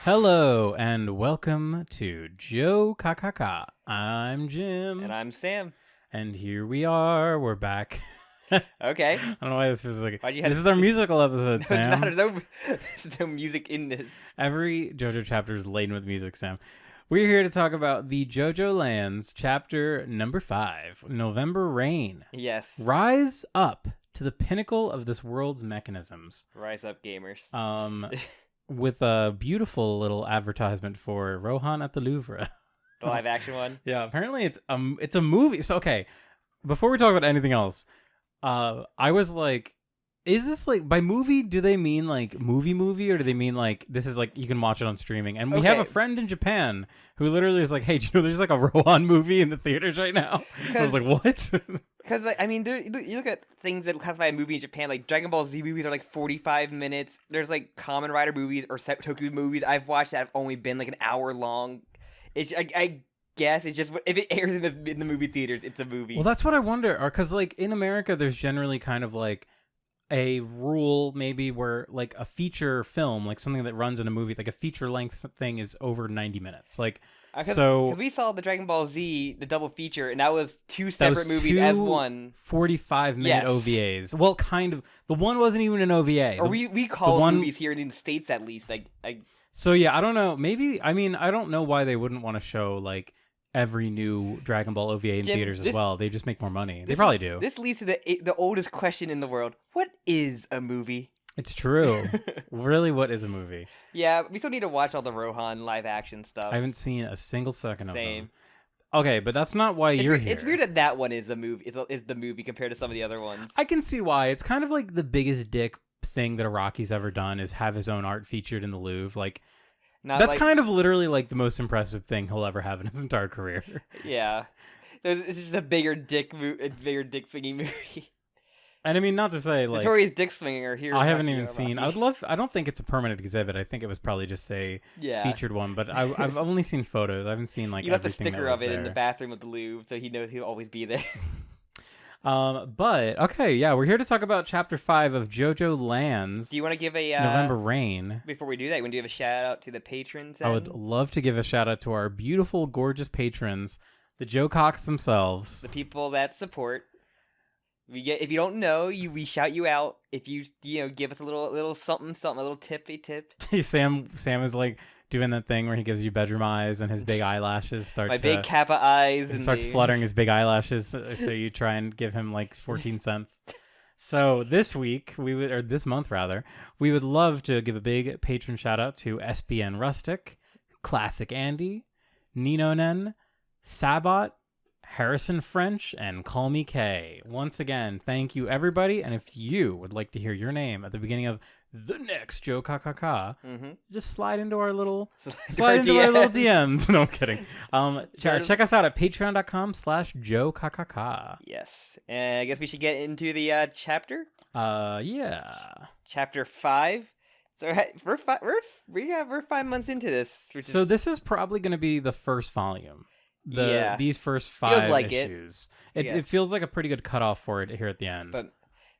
Hello and welcome to JOKAKAKA. I'm Jim. And I'm Sam. And here we are. We're back. Okay. I don't know why this feels like Why'd you this have is to- our musical episode, Sam. There's no music in this. Every JoJo chapter is laden with music, Sam. We're here to talk about the JoJoLands chapter number 5, November Rain. Yes. Rise up to the pinnacle of this world's mechanisms. Rise up, gamers. With a beautiful little advertisement for Rohan at the Louvre. The live action one. Yeah, apparently it's a movie. So okay, before we talk about anything else, I was like, is this like by movie? Do they mean like movie, or do they mean like this is like you can watch it on streaming? And we have a friend in Japan who literally is like, hey, do you know there's like a Rohan movie in the theaters right now? I was like, what? Because like, I mean, you look at things that classify a movie in Japan, like Dragon Ball Z movies are like 45 minutes. There's like Kamen Rider movies or Toku movies I've watched that have only been like an hour long. It's I guess it's just if it airs in the movie theaters, it's a movie. Well, that's what I wonder. Or because like in America, there's generally kind of like a rule maybe where like a feature film, like something that runs in a movie, like a feature length thing is over 90 minutes. Like, so because we saw the Dragon Ball Z, the double feature, and that was two separate movies as one. 45-minute OVAs. Well, kind of. The one wasn't even an OVA. Or we call movies here in the States at least. So yeah, I don't know. Maybe, I mean, I don't know why they wouldn't want to show like every new Dragon Ball OVA in theaters as well. They just make more money. They probably do. This leads to the oldest question in the world. What is a movie? It's true. Really, what is a movie? Yeah, we still need to watch all the Rohan live action stuff. I haven't seen a single second of them. Same. Okay, but that's not why you're here. It's weird that one is a movie. Is the movie compared to some of the other ones. I can see why. It's kind of like the biggest dick thing that Araki's ever done is have his own art featured in the Louvre. Like, that's kind of literally like the most impressive thing he'll ever have in his entire career. Yeah, it's just a bigger dick swinging movie. And I mean, not to say like Notorious dick swinging are here. I haven't even seen. I don't think it's a permanent exhibit. I think it was probably just a featured one. But I've only seen photos. I haven't seen like. You left a sticker of it there. in the bathroom of the Louvre, so he knows he'll always be there. But okay, yeah, we're here to talk about Chapter 5 of JoJoLands. Do you want to give a November Rain? Before we do that, you want to give a shout out to the patrons? I would love to give a shout out to our beautiful, gorgeous patrons, the Jokaks themselves, the people that support. If you don't know, we shout you out. If you give us a little something, a little tippy tip. Sam is like doing that thing where he gives you bedroom eyes and his big eyelashes start My big Kappa eyes. And starts fluttering his big eyelashes, so you try and give him like 14 cents. So this month we would love to give a big patron shout out to SBN Rustic, Classic Andy, Nino Nen, Sabot, Harrison French, and Call Me K. Once again, thank you everybody. And if you would like to hear your name at the beginning of the next JOKAKAKA, just slide into our little DMs. No, I'm kidding. Check us out at patreon.com/JOKAKAKA. Yes. And I guess we should get into the chapter. Yeah. Chapter 5. So we're 5 months into this. So this is probably going to be the first volume. These first 5 feels like issues. It feels like a pretty good cutoff for it here at the end. But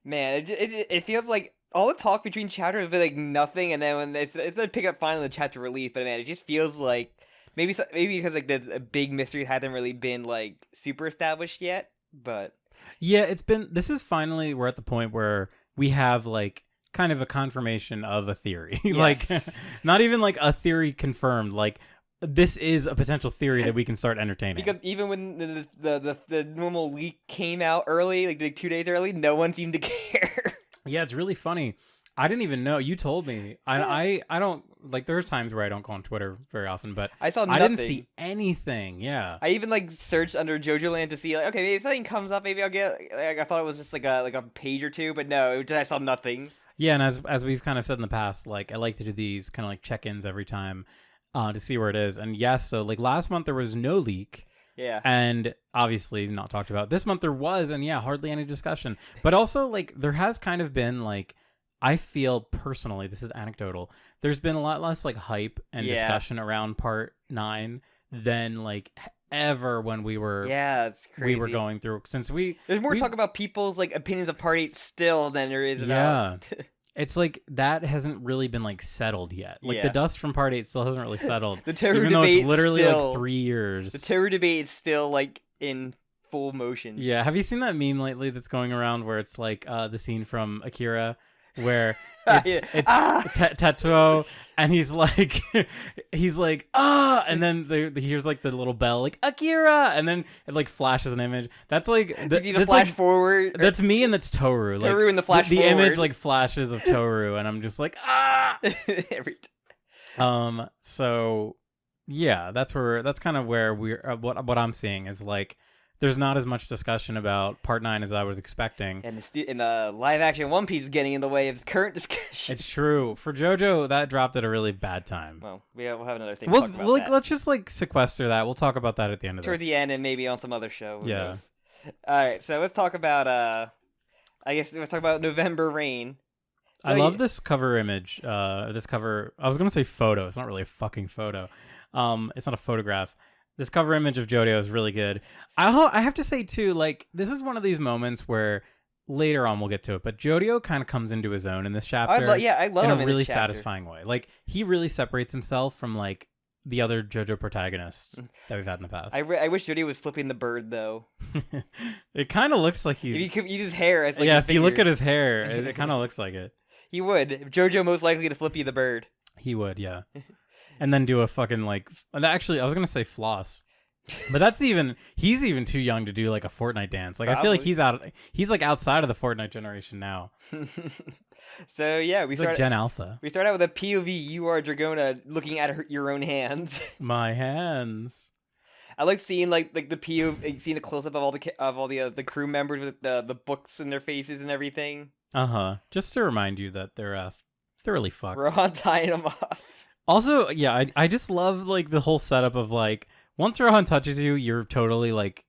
man, it feels like all the talk between chapters was like nothing, and then when it's pick up finally the chapter release. But man, it just feels like maybe because like the big mystery hasn't really been like super established yet. But yeah, this is finally we're at the point where we have like kind of a confirmation of a theory. Yes. Like not even like a theory confirmed, like this is a potential theory that we can start entertaining. Because even when the normal leak came out early, like 2 days early, no one seemed to care. Yeah, it's really funny. I didn't even know. You told me. I don't like. There's times where I don't go on Twitter very often, but I saw nothing. I didn't see anything. Yeah. I even like searched under JoJoLand to see like, okay, maybe if something comes up, maybe I'll get. Like, I thought it was just like a page or two, but no, I saw nothing. Yeah, and as we've kind of said in the past, like I like to do these kind of like check-ins every time. To see where it is. And yes, so like last month there was no leak. Yeah. And obviously not talked about. This month there was, and yeah, hardly any discussion. But also like there has kind of been like, I feel personally, this is anecdotal, there's been a lot less like hype and discussion around part 9 than like ever when we were it's crazy. We were going through, since there's more talk about people's like opinions of part 8 still than there is about It's like that hasn't really been like settled yet. Like the Yeah. dust from Part 8 still hasn't really settled. The Toru even though it's debate literally still, like 3 years. The Toru debate is still like in full motion. Yeah, have you seen that meme lately that's going around where it's like the scene from Akira where it's Tetsuo and he's like and then here's like the little bell like Akira and then it like flashes an image. That's like that's flash like, forward. That's me and that's Toru. Toru like, in the flash the forward. image like flashes of Toru and I'm just like Every so yeah, that's kind of where we're what I'm seeing is like there's not as much discussion about Part 9 as I was expecting. And the live action One Piece is getting in the way of current discussion. It's true. For JoJo, that dropped at a really bad time. Well, we'll have another thing to talk about that. Let's just like sequester that. We'll talk about that at the end of Toward this. the end and maybe on some other show. Who Yeah. knows? All right, so let's talk about let's talk about November Rain. So I love this cover image. This cover. I was gonna say photo. It's not really a fucking photo. It's not a photograph. This cover image of JoJo is really good. I have to say too, like this is one of these moments where later on we'll get to it, but JoJo kind of comes into his own in this chapter. I love in him a in really this chapter. satisfying way. Like he really separates himself from like the other JoJo protagonists that we've had in the past. I wish JoJo was flipping the bird though. It kind of looks like he's. If you could use his hair as like yeah, his if you look finger. at his hair, it kind of looks like it. He would. If JoJo most likely to flip you the bird. He would, yeah. And then do a fucking like. Actually, I was gonna say floss, but he's even too young to do like a Fortnite dance. Like I feel like he's like outside of the Fortnite generation now. So yeah, He's like Gen Alpha. we start out with a POV. You are Dragona looking at your own hands. My hands. I like seeing like the POV, seeing a close up of all the crew members with the books in their faces and everything. Just to remind you that they're thoroughly fucked. Rohan tying them off. Also, yeah, I just love like the whole setup of like once Rohan touches you, you're totally like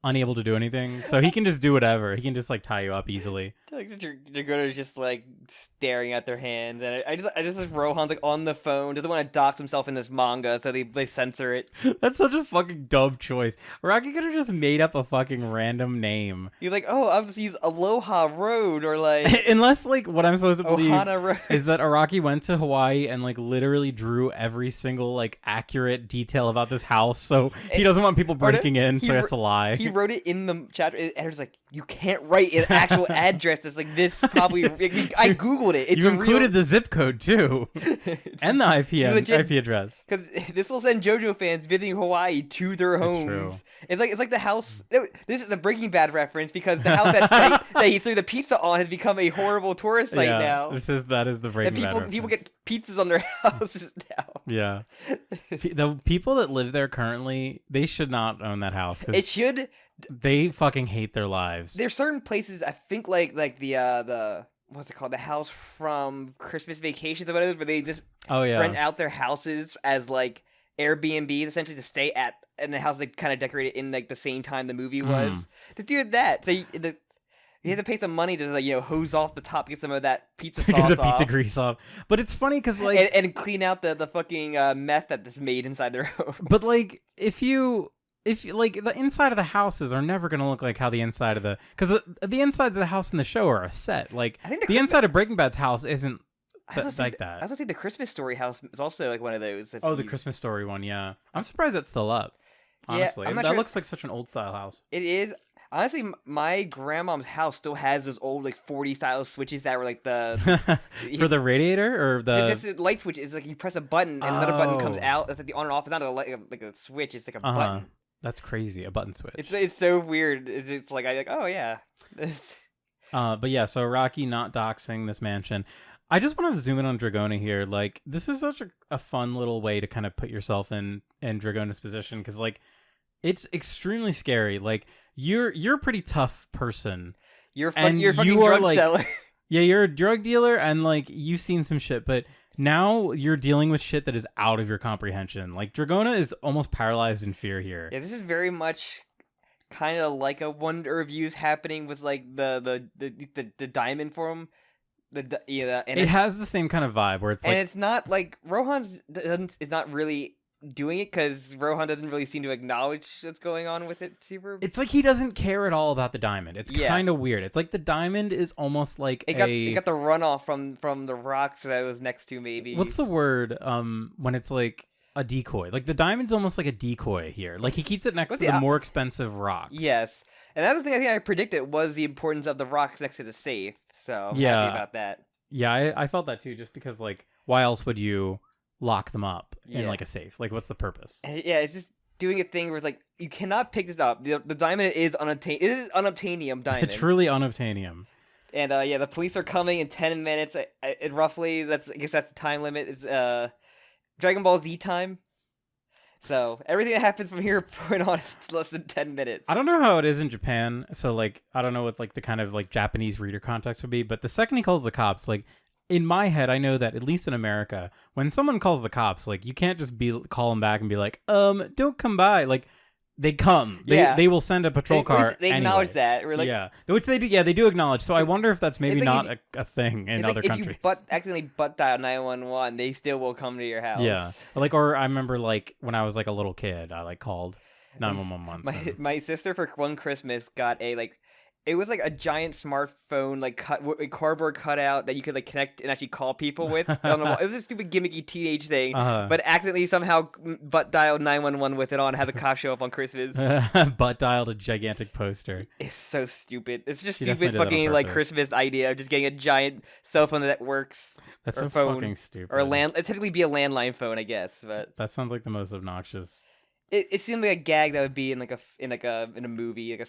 unable to do anything. So he can just do whatever. He can just like tie you up easily. Like Dragona is just like staring at their hands, and I just like Rohan's like on the phone, doesn't want to dox himself in this manga, so they censor it. That's such a fucking dumb choice. Araki could have just made up a fucking random name. He's like, oh, I'll just use Aloha Road or like Unless like what I'm supposed to believe Ohana Road. is that Araki went to Hawaii and like literally drew every single like accurate detail about this house, so he doesn't want people breaking in, so he has to lie. He wrote it in the chapter, and it's like, you can't write an actual address that's like this. Probably, I googled it. It's you included the zip code too, and the IP address. Because this will send JoJo fans visiting Hawaii to their homes. True. It's like the house. This is a Breaking Bad reference because the house that he threw the pizza on has become a horrible tourist site now. That is the Breaking Bad reference. People get pizzas on their houses now. Yeah, the people that live there currently, they should not own that house. It should. They fucking hate their lives. There's certain places, I think, like the what's it called, the house from Christmas Vacations or whatever, where they just rent out their houses as like Airbnbs essentially to stay at, and the house like kind of decorated in like the same time the movie was. To do that, so you have to pay some money to like hose off the top, get some of that pizza sauce get the off. pizza grease off. But it's funny because like and clean out the fucking meth that's made inside their home. But like if you like the inside of the houses are never gonna look like how the inside of because the insides of the house in the show are a set. Like I think the inside of Breaking Bad's house isn't like that. I was gonna say the Christmas Story house is also like one of those. The Christmas Story one, yeah. I'm surprised that's still up. Honestly, I'm not that sure. looks like such an old style house. It is. Honestly, my grandmom's house still has those old like 40 style switches that were like the for the radiator or the just a light switch. It's like you press a button and another button comes out. That's like the on and off. It's not like a switch. It's like a button. That's crazy. A button switch. It's so weird. It's like oh yeah. But yeah. So Rocky not doxing this mansion. I just want to zoom in on Dragona here. Like this is such a fun little way to kind of put yourself in Dragona's position because like it's extremely scary. Like you're a pretty tough person. You're a fucking drug seller. Yeah, you're a drug dealer and like you've seen some shit, but now you're dealing with shit that is out of your comprehension. Like Dragona is almost paralyzed in fear here. Yeah, this is very much kind of like a Wonder Reviews happening with like the diamond form. And it has the same kind of vibe where it's like, and it's not like Rohan's is not really doing it because Rohan doesn't really seem to acknowledge what's going on with it super. It's like he doesn't care at all about the diamond. It's kind of weird. It's like the diamond is almost like it got the runoff from the rocks that it was next to, maybe. What's the word when it's like a decoy? Like the diamond's almost like a decoy here. Like he keeps it next to the more expensive rocks. Yes. And that's the thing I think I predicted was the importance of the rocks next to the safe. So I'm happy about that. Yeah, I felt that too, just because like why else would you lock them up in like a safe? Like what's the purpose? And it's just doing a thing where it's like you cannot pick this up. The diamond is unobtainium diamond. Truly unobtainium. And the police are coming in 10 minutes. It roughly I guess that's the time limit. It's Dragon Ball Z time. So everything that happens from here point on is less than 10 minutes. I don't know how it is in Japan. So like I don't know what like the kind of like Japanese reader context would be, but the second he calls the cops, like in my head, I know that at least in America, when someone calls the cops, like you can't just call them back and be like, don't come by. Like they come. They will send a patrol car. They acknowledge that. We're like, which they do. Yeah, they do acknowledge. So I wonder if that's maybe not a thing in other countries. If you accidentally butt dial 911, they still will come to your house. Yeah, like or I remember like when I was like a little kid, I like called 911 once. My sister for one Christmas got it was like a giant smartphone, like cardboard cutout that you could like connect and actually call people with. I don't know why. It was a stupid gimmicky teenage thing, but accidentally somehow butt dialed 911 with it on. Had the cop show up on Christmas. Butt dialed a gigantic poster. It's so stupid. It's just stupid fucking like Christmas idea of just getting a giant cell phone that works. That's or so phone, fucking stupid. Or it'd technically be a landline phone, I guess. But that sounds like the most obnoxious. It seemed like a gag that would be in a movie, like a.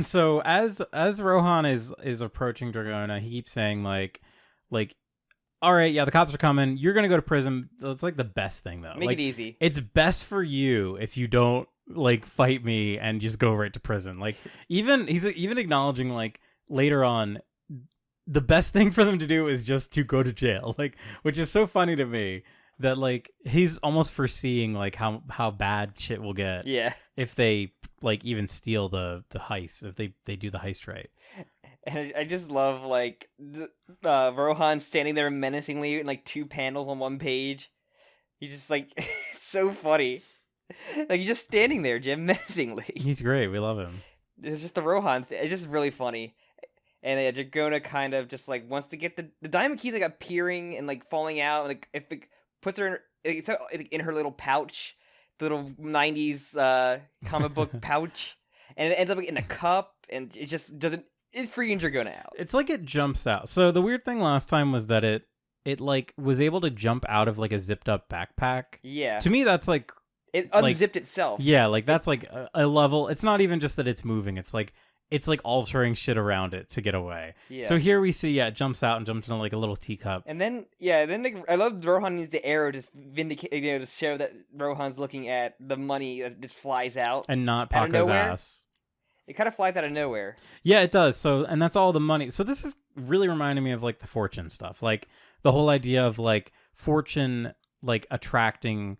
So as Rohan is approaching Dragona, he keeps saying like, all right, yeah, the cops are coming. You're gonna go to prison. It's like the best thing though. Make like, it easy. It's best for you if you don't like fight me and just go right to prison. Like he's even acknowledging like later on, the best thing for them to do is just to go to jail. Like, which is so funny to me. That like he's almost foreseeing like how bad shit will get if they like even steal the heist, if they do the heist right. And I just love like Rohan standing there menacingly in like 2 panels on 1 page. He's just like it's so funny. Like he's just standing there, Jim, menacingly. He's great. We love him. It's just the Rohan. It's just really funny. And Dragona kind of just like wants to get the diamond keys like appearing and like falling out. Like if it puts her in her little pouch, the little 90s comic book pouch, and it ends up in a cup, and it just doesn't. It's freaking Dragona out. It's like it jumps out. So the weird thing last time was that it like was able to jump out of like a zipped up backpack. Yeah. To me, that's like it unzipped itself. Yeah, like that's like a level. It's not even just that it's moving. It's like altering shit around it to get away. Yeah. So here we see, it jumps out and jumps into like a little teacup. And then, like, I love Rohan needs the arrow just vindicate, to show that Rohan's looking at the money that just flies out. And not Paco's ass. It kind of flies out of nowhere. Yeah, it does. So, and that's all the money. So this is really reminding me of like the fortune stuff. Like the whole idea of like fortune, like attracting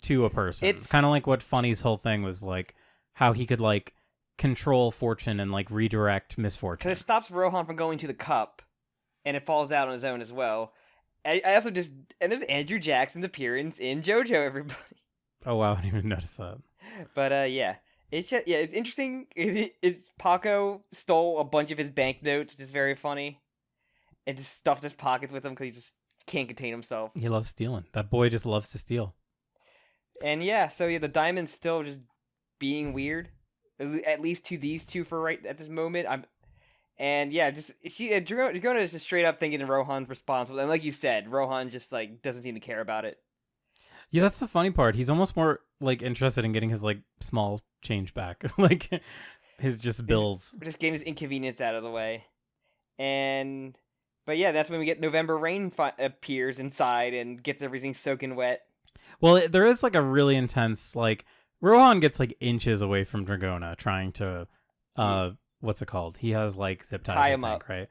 to a person. It's kind of like what Funny's whole thing was like, how he could like control fortune and like redirect misfortune. Because it stops Rohan from going to the cup, and it falls out on his own as well. I also and there's Andrew Jackson's appearance in JoJo, everybody. Oh wow, I didn't even notice that. But yeah, it's just, it's interesting. Paco stole a bunch of his banknotes, which is very funny, and just stuffed his pockets with them because he just can't contain himself. He loves stealing. That boy just loves to steal. And yeah, so yeah, the diamond's still just being weird. At least to these two for right at this moment. Dragona is just straight up thinking Rohan's responsible, and like you said, Rohan just like doesn't seem to care about it. Yeah, that's the funny part. He's almost more like interested in getting his like small change back, like his just bills. Just getting his inconvenience out of the way, but yeah, that's when we get November Rain appears inside and gets everything soaking wet. Well, there is like a really intense like. Rohan gets like inches away from Dragona trying to, what's it called? He has like zip ties, tie him up, right?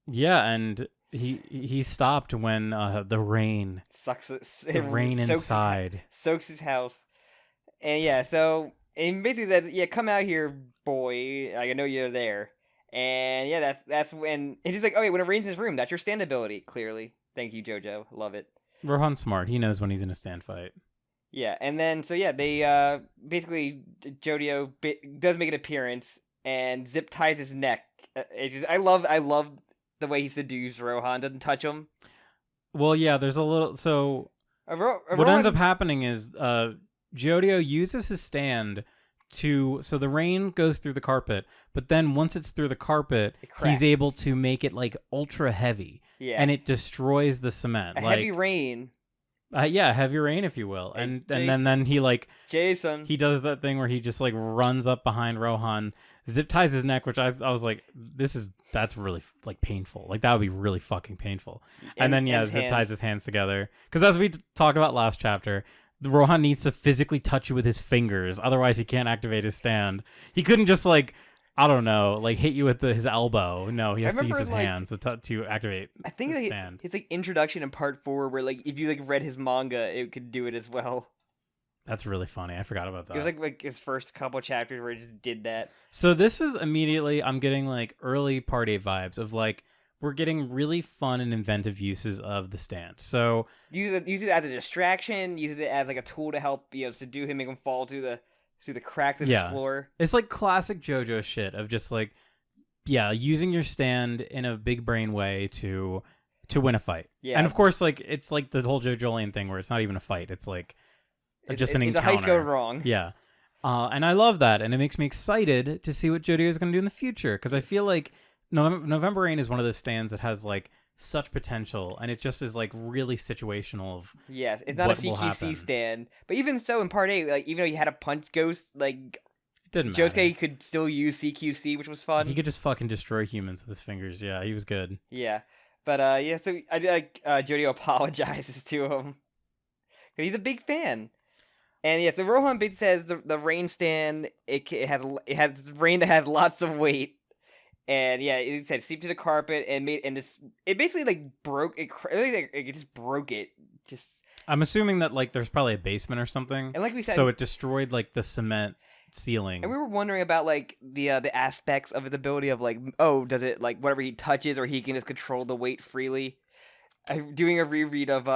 Yeah, and he stopped when the rain soaks his house, and yeah, so and basically says, yeah, come out here, boy. I know you're there, and yeah, that's when and he's like, oh wait, when it rains in his room, that's your stand ability. Clearly, thank you, JoJo, love it. Rohan's smart. He knows when he's in a stand fight. Yeah, and then they basically JoJo does make an appearance and zip ties his neck. I love the way he seduced Rohan. Doesn't touch him. Well, yeah. There's a little. So what ends up happening is JoJo uses his stand so the rain goes through the carpet, but then once it's through the carpet, he's able to make it like ultra heavy. Yeah, and it destroys the cement. Heavy rain. Heavy rain, if you will. And then he Jason. He does that thing where he just like runs up behind Rohan, zip ties his neck, which I was like, that's really like painful. Like that would be really fucking painful. And then zip ties his hands together. Because as we talked about last chapter, Rohan needs to physically touch you with his fingers, otherwise he can't activate his stand. He couldn't just like, I don't know, like hit you with his elbow. No, he has to use his hands to activate. I think the stand. His like introduction in part 4, where like if you like read his manga, it could do it as well. That's really funny. I forgot about that. It was like his first couple chapters where he just did that. So this is immediately, I'm getting like early Part 8 vibes of like, we're getting really fun and inventive uses of the stand. So use it as a distraction, use it as like a tool to help subdue him, make him fall through the cracks of his floor. It's like classic JoJo shit of just like, using your stand in a big brain way to win a fight. Yeah. And of course, like it's like the whole JoJoLands thing where it's not even a fight. It's like just an encounter. It's a heist gone wrong. Yeah. And I love that. And it makes me excited to see what JoJo is going to do in the future. Because I feel like November Rain is one of those stands that has like such potential, and it just is like really situational. Yes, it's not a CQC stand, but even so, in Part 8, like even though you had a punch ghost, like it didn't Josuke matter. Could still use CQC, which was fun. He could just fucking destroy humans with his fingers. Yeah, he was good. Yeah, but so I like JoJo apologizes to him because he's a big fan. And so Rohan basically says the rain stand it has rain that has lots of weight. And it said seep to the carpet and it basically like broke it. It just broke it. Just I'm assuming that like there's probably a basement or something. And like we said, so it destroyed like the cement ceiling. And we were wondering about like the aspects of his ability of like, oh, does it like whatever he touches or he can just control the weight freely? Doing a reread of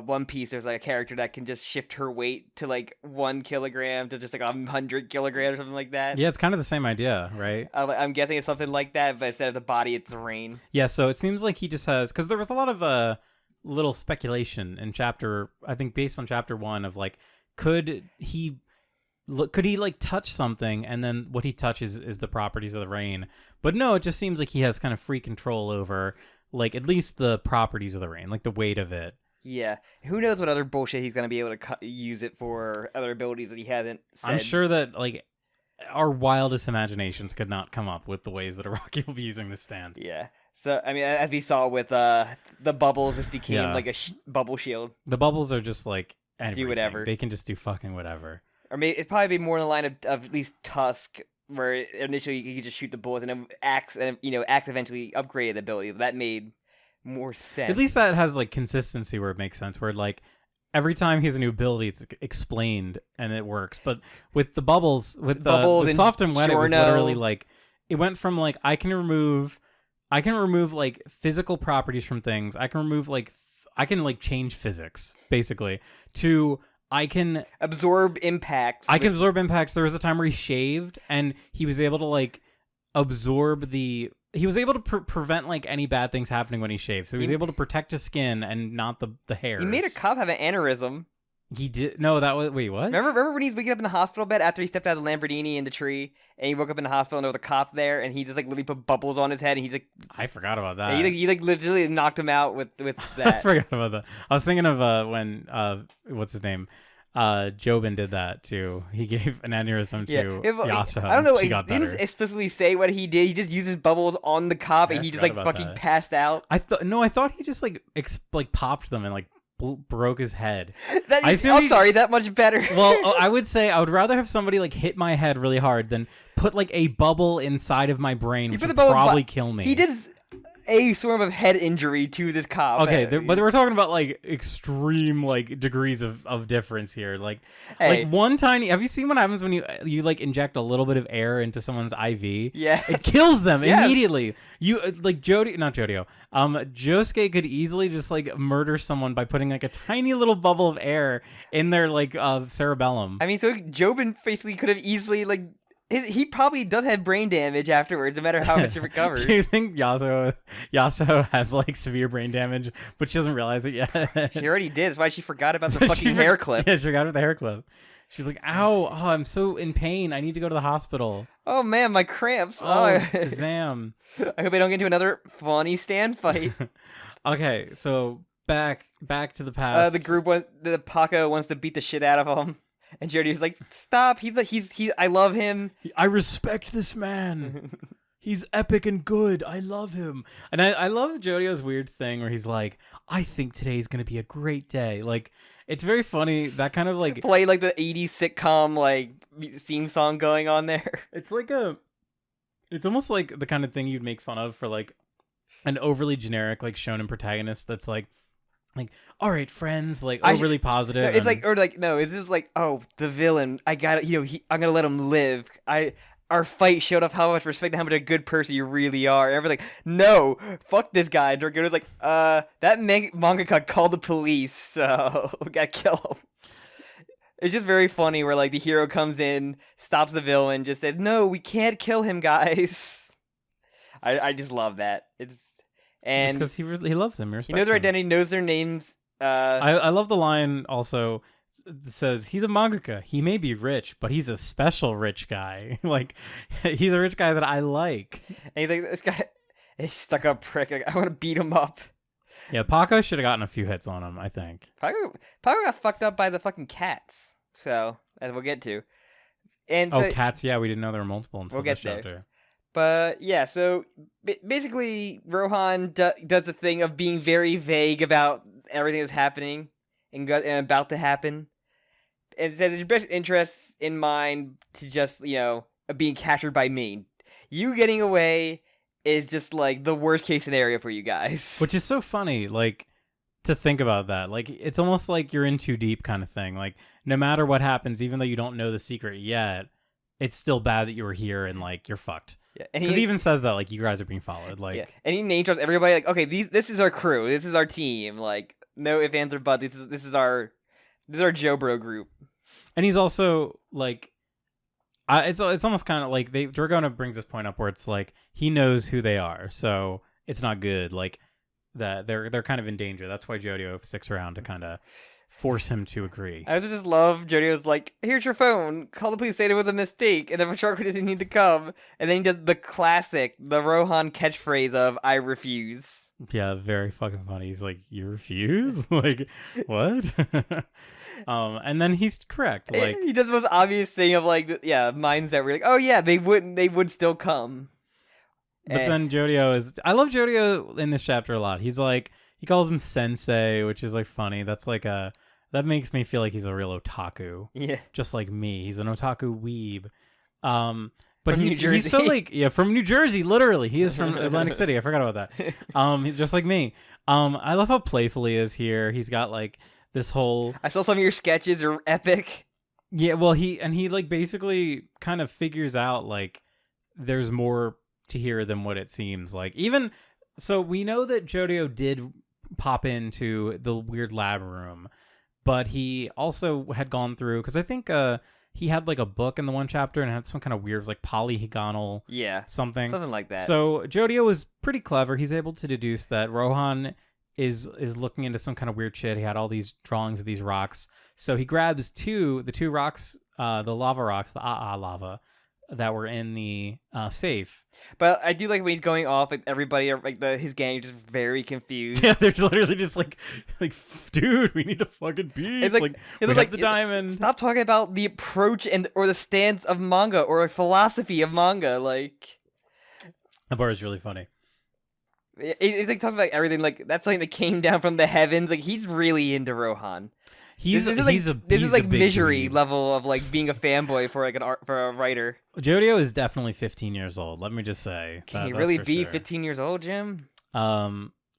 One Piece, there's like a character that can just shift her weight to like 1 kilogram to just like 100 kilograms or something like that. Yeah, it's kind of the same idea, right? I'm guessing it's something like that, but instead of the body, it's the rain. Yeah, so it seems like he just has, because there was a lot of little speculation in I think based on chapter 1 of like, could he like touch something and then what he touches is the properties of the rain? But no, it just seems like he has kind of free control over like at least the properties of the rain, like the weight of it. Yeah, who knows what other bullshit he's gonna be able to use it for, other abilities that he hasn't said. I'm sure that like our wildest imaginations could not come up with the ways that Araki will be using this stand. Yeah. So I mean, as we saw with the bubbles, this became like a bubble shield. The bubbles are just like everything. Do whatever. They can just do fucking whatever. Or maybe it'd probably be more in the line of at least Tusk, where initially you could just shoot the bullets, and then Axe eventually upgraded the ability. That made more sense. At least that has like consistency where it makes sense, where like every time he has a new ability it's explained and it works. But with the bubbles, with Soft and Wet, it was literally like it went from like I can remove like physical properties from things, I can remove like I can like change physics basically, to I can absorb impacts. Absorb impacts. There was a time where he shaved and he was able to like absorb he was able to prevent like any bad things happening when he shaved. So he was able to protect his skin and not the hairs. He made a cop have an aneurysm. He did. No, that was wait. What? Remember when he's waking up in the hospital bed after he stepped out of the Lamborghini in the tree, and he woke up in the hospital and there was a cop there, and he just like literally put bubbles on his head, and he's like, I forgot about that. He literally knocked him out with that. I forgot about that. I was thinking of when what's his name? Jobin did that too. He gave an aneurysm to Yasuo. I don't know. He didn't explicitly say what he did. He just uses bubbles on the cop, and he just like fucking passed out. I thought he just like popped them and like broke his head. I'm sorry, that much better. Well, I would say I would rather have somebody like hit my head really hard than put like a bubble inside of my brain, which would probably kill me. He did. a sort of head injury to this cop. Okay, but we're talking about like extreme like degrees of difference here. Like, Hey. like one tiny. Have you seen what happens when you like inject a little bit of air into someone's IV? Yeah, it kills them Yes. immediately. You like not Jodio. Josuke could easily just like murder someone by putting like a tiny little bubble of air in their like cerebellum. I mean, so Jobin basically could have easily like. He probably does have brain damage afterwards, no matter how much it recovers. Do you think Yasuo has like severe brain damage, but she doesn't realize it yet? She already did. That's why she forgot about the fucking hair clip. Yeah, she forgot about the hair clip. She's like, "Ow! Oh, I'm so in pain. I need to go to the hospital. Oh man, my cramps. Oh, Zam." I hope I don't get into another funny stand fight. Okay, so back to the past. The Paco wants to beat the shit out of him. And Jody's like, stop! He's I love him. I respect this man. He's epic and good. I love him. And I love Jodio's weird thing where he's like, I think today's gonna be a great day. Like, it's very funny. That kind of like play like the 80s sitcom like theme song going on there. It's like it's almost like the kind of thing you'd make fun of for like an overly generic like shonen protagonist that's like, all right, friends, like overly positive. No, it's like, or like, no, it's just like, oh, the villain. I got it. I'm gonna let him live. Our fight showed off how much respect and how much a good person you really are. And everyone's like, no, fuck this guy. And Dragona's like, that mangaka called the police, so we gotta kill him. It's just very funny where like the hero comes in, stops the villain, just says, no, we can't kill him, guys. I just love that. It's because he loves them. He knows their identity, knows their names. I love the line also that says he's a mangaka. He may be rich, but he's a special rich guy. Like, he's a rich guy that I like. And he's like, this guy, he's stuck up prick. Like, I want to beat him up. Yeah, Paco should have gotten a few hits on him, I think. Paco got fucked up by the fucking cats. So, as we'll get to. And so, cats, yeah, we didn't know there were multiple until this chapter. There. But, yeah, so basically, Rohan does the thing of being very vague about everything that's happening and about to happen. And says, your best interests in mind to just, being captured by me. You getting away is just, like, the worst case scenario for you guys. Which is so funny, like, to think about that. Like, it's almost like you're in too deep kind of thing. Like, no matter what happens, even though you don't know the secret yet, it's still bad that you were here and, like, you're fucked. Yeah, and he even says that, like, you guys are being followed. Like, yeah. And he name drops everybody, like, okay, this is our crew, this is our team, like, no ifs, ands, or buts, this is our Joe Bro group. And he's also, like, it's almost kind of like, Dragona brings this point up where it's like, he knows who they are, so it's not good, like, that they're kind of in danger. That's why Jodio sticks around to kind of force him to agree. I also just love Jodio's like, here's your phone, call the police, say it was a mistake, and then Patroclo doesn't need to come, and then he does the Rohan catchphrase of, I refuse. Yeah, very fucking funny. He's like, you refuse? Like, what? And then he's correct. Like, he does the most obvious thing of like, mindset. We're like, oh yeah, they would still come. But then Jodio I love Jodio in this chapter a lot. He's like, he calls him sensei, which is like funny. That's like that makes me feel like he's a real otaku. Yeah. Just like me. He's an otaku weeb. But he's so like, from New Jersey, literally. He is from Atlantic City. I forgot about that. He's just like me. I love how playful he is here. He's got like this whole... I saw some of your sketches are epic. Yeah, well, he like basically kind of figures out like there's more to here than what it seems like. Even so, we know that Jodio did pop into the weird lab room, but he also had gone through, because I think he had like a book in the one chapter and had some kind of weird like polygonal something like that. So Jodio was pretty clever. He's able to deduce that Rohan is looking into some kind of weird shit. He had all these drawings of these rocks, so he grabs the two rocks, the lava rocks, the lava that were in the safe. But I do like when he's going off, like everybody, like his gang, is just very confused. Yeah, they're literally just like, dude, we need to fucking beat. It's like the diamond. Stop talking about the approach or the stance of manga or a philosophy of manga. Like, that part is really funny. It's like talking about everything. Like that's something that came down from the heavens. Like he's really into Rohan. This is like misery level of like being a fanboy for like for a writer. Jodio is definitely 15 years old. Let me just say. Can he really be 15 years old, Jim?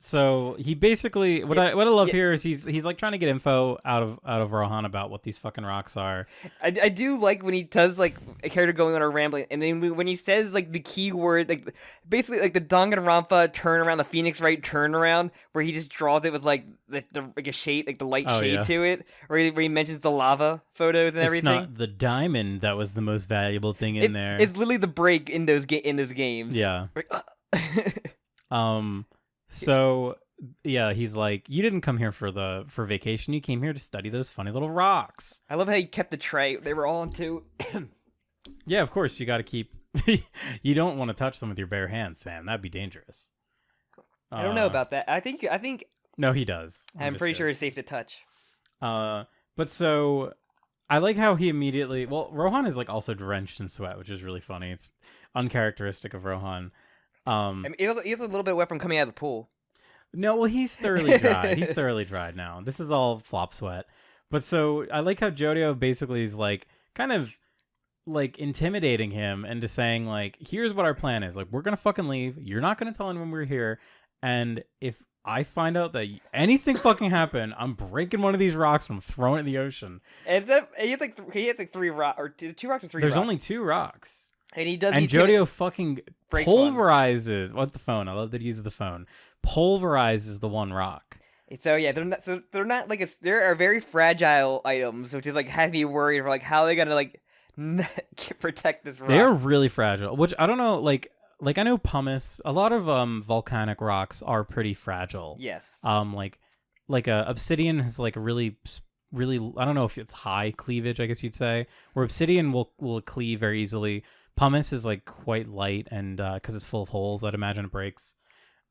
So he basically what I love Yeah. here is he's like trying to get info out of Rohan about what these fucking rocks are. I do like when he does like a character going on a rambling, and then when he says like the key word, like basically like the Danganronpa turn around, the Phoenix Wright turnaround, where he just draws it with like the like a shade, like the light Oh, shade yeah. to it, where he mentions the lava photos and It's everything. not the diamond that was the most valuable thing in there. It's literally the break in those games. Yeah. Like, So yeah, he's like, you didn't come here for vacation. You came here to study those funny little rocks. I love how he kept the tray. They were all into. Yeah, of course you got to keep. You don't want to touch them with your bare hands, Sam. That'd be dangerous. I don't know about that. I think No, he does. I'm pretty sure it's safe to touch. But so I like how he immediately. Well, Rohan is like also drenched in sweat, which is really funny. It's uncharacteristic of Rohan. I mean, he's a little bit wet from coming out of the pool. No, well, he's thoroughly dried. He's thoroughly dried now. This is all flop sweat. But so I like how JoJo basically is like kind of like intimidating him into saying like, here's what our plan is. Like, we're gonna fucking leave. You're not gonna tell anyone we're here. And if I find out that anything fucking happened, I'm breaking one of these rocks and I'm throwing it in the ocean. And he has like 3 rocks or 2 rocks or 3. There's rocks. only 2 rocks. And he does. And JoJo fucking breaks pulverizes. What the phone? I love that he uses the phone. Pulverizes the one rock. So yeah, they're not like there are very fragile items, which is like has me worried for like how are they gonna like protect this rock. They're really fragile. Which I don't know. Like I know pumice. A lot of volcanic rocks are pretty fragile. Yes. Like obsidian has like a really I don't know if it's high cleavage. I guess you'd say where obsidian will cleave very easily. Pumice is like quite light, and because it's full of holes, I'd imagine it breaks.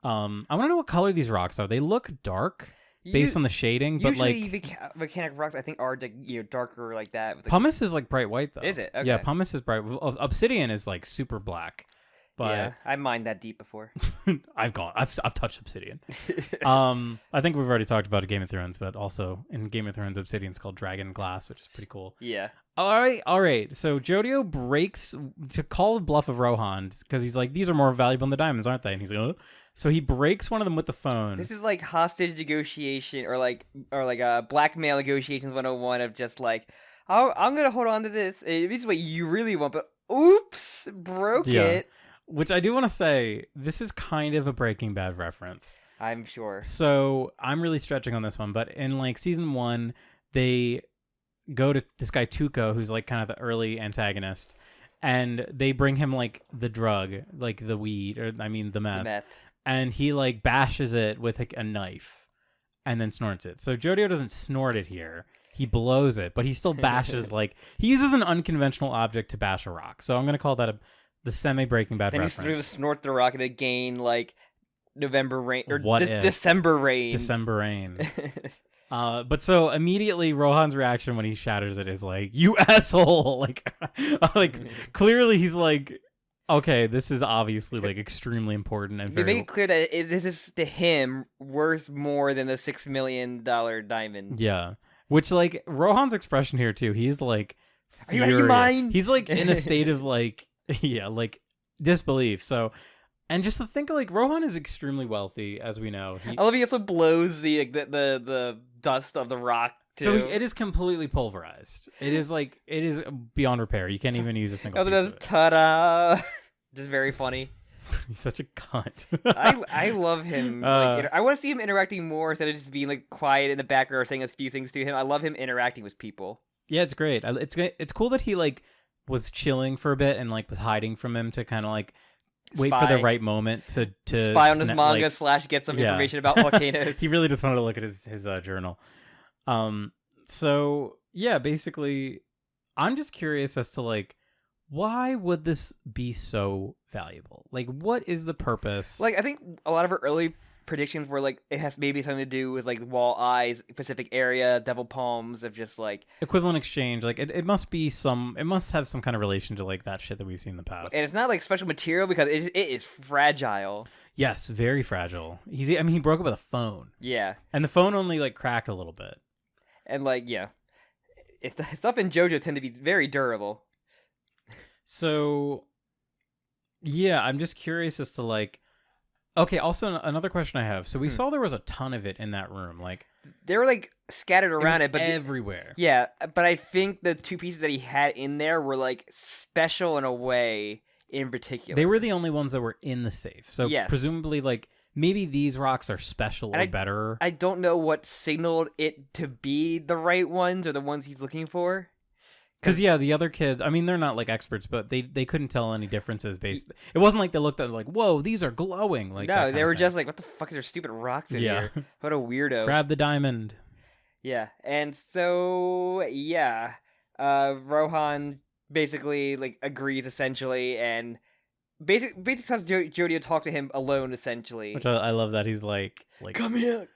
I want to know what color these rocks are. They look dark based on the shading, but usually like volcanic rocks, I think are darker like that. With, like, pumice is like bright white though. Is it? Okay. Yeah, pumice is bright. Obsidian is like super black. But yeah, I mined that deep before. I've touched obsidian. I think we've already talked about Game of Thrones, but also in Game of Thrones, obsidian's called dragon glass, which is pretty cool. Yeah. All right. So JoJo breaks to call the bluff of Rohan because he's like, these are more valuable than the diamonds, aren't they? And he's like, oh. So he breaks one of them with the phone. This is like hostage negotiation or like blackmail negotiations 101 of just like, oh, I'm gonna hold on to this. This is what you really want, but oops, broke it. Which I do want to say, this is kind of a Breaking Bad reference. I'm sure. So I'm really stretching on this one, but in like season 1, they go to this guy Tuco, who's like kind of the early antagonist, and they bring him like the drug, like the weed, or I mean the meth. And he like bashes it with like a knife, and then snorts it. So JoJo doesn't snort it here. He blows it, but he still bashes like he uses an unconventional object to bash a rock. So I'm gonna call that the semi-Breaking Bad reference. Then he snort the rock and again like November rain or December rain. But so immediately Rohan's reaction when he shatters it is like, "You asshole!" Like clearly he's like, "Okay, this is obviously like extremely important and very." They make it clear that this is to him worth more than the $6 million diamond. Yeah, which like Rohan's expression here too. He's like, "Are you mine?" He's like in a state of like. Yeah, like disbelief. So, and just to think, like Rohan is extremely wealthy, as we know. I love he also blows the dust of the rock too. So it is completely pulverized. It is beyond repair. You can't even use a single. Piece of it. Ta-da! Just very funny. He's such a cunt. I love him. I want to see him interacting more instead of just being like quiet in the background or saying a few things to him. I love him interacting with people. Yeah, it's great. It's cool that he like was chilling for a bit and like was hiding from him to kind of like wait for the right moment to spy on his manga / get some information about volcanoes. He really just wanted to look at his journal. So yeah, basically I'm just curious as to like why would this be so valuable? Like what is the purpose? Like I think a lot of our early predictions were like it has maybe something to do with like wall eyes, Pacific area, devil palms of just like equivalent exchange. Like it must have some kind of relation to like that shit that we've seen in the past. And it's not like special material because it is fragile. Yes, very fragile. He broke it with a phone. Yeah. And the phone only like cracked a little bit. And like yeah. Stuff in JoJo tend to be very durable. So yeah, I'm just curious as to like Okay, also another question I have. So we saw there was a ton of it in that room. Like, They were like scattered around it was it, but everywhere. yeah, but I think the two pieces that he had in there were like special in a way in particular. They were the only ones that were in the safe. So Yes. presumably, like, maybe these rocks are special or better. I don't know what signaled it to be the right ones or the ones he's looking for. Because, yeah, the other kids, I mean, they're not, like, experts, but they couldn't tell any differences based... It wasn't like they looked at it like, whoa, these are glowing. Like, no, they were just like, what the fuck is there stupid rocks in here? What a weirdo. Grab the diamond. Yeah, and so, yeah, Rohan basically, like, agrees, essentially, and basically has JoJo talk to him alone, essentially. Which I love that he's like... Come here.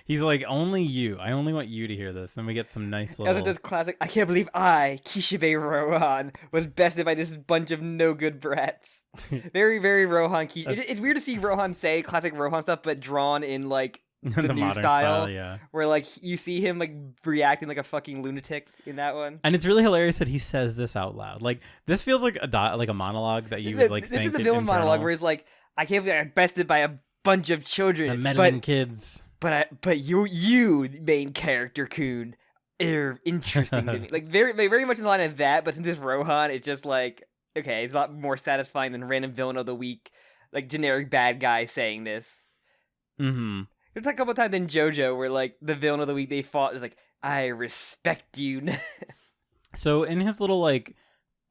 He's like, only you. I only want you to hear this. And we get some nice little... As it does classic, I can't believe I, Kishibe Rohan, was bested by this bunch of no-good brats. Very, very Rohan It's weird to see Rohan say classic Rohan stuff, but drawn in, like, the new modern style, yeah. Where, like, you see him, like, reacting like a fucking lunatic in that one. And it's really hilarious that he says this out loud. Like, this feels like a monologue that you would, like, This think is a villain internal. monologue where he's like, I can't believe I'm bested by a bunch of children. The meddling kids. But you, main character, Kun, are interesting to me. Like, very much in the line of that, but since it's Rohan, it's just like, okay, it's a lot more satisfying than random villain of the week, like, generic bad guy saying this. Mm-hmm. There's like a couple of times in JoJo where, like, the villain of the week they fought is like, I respect you. So in his little, like,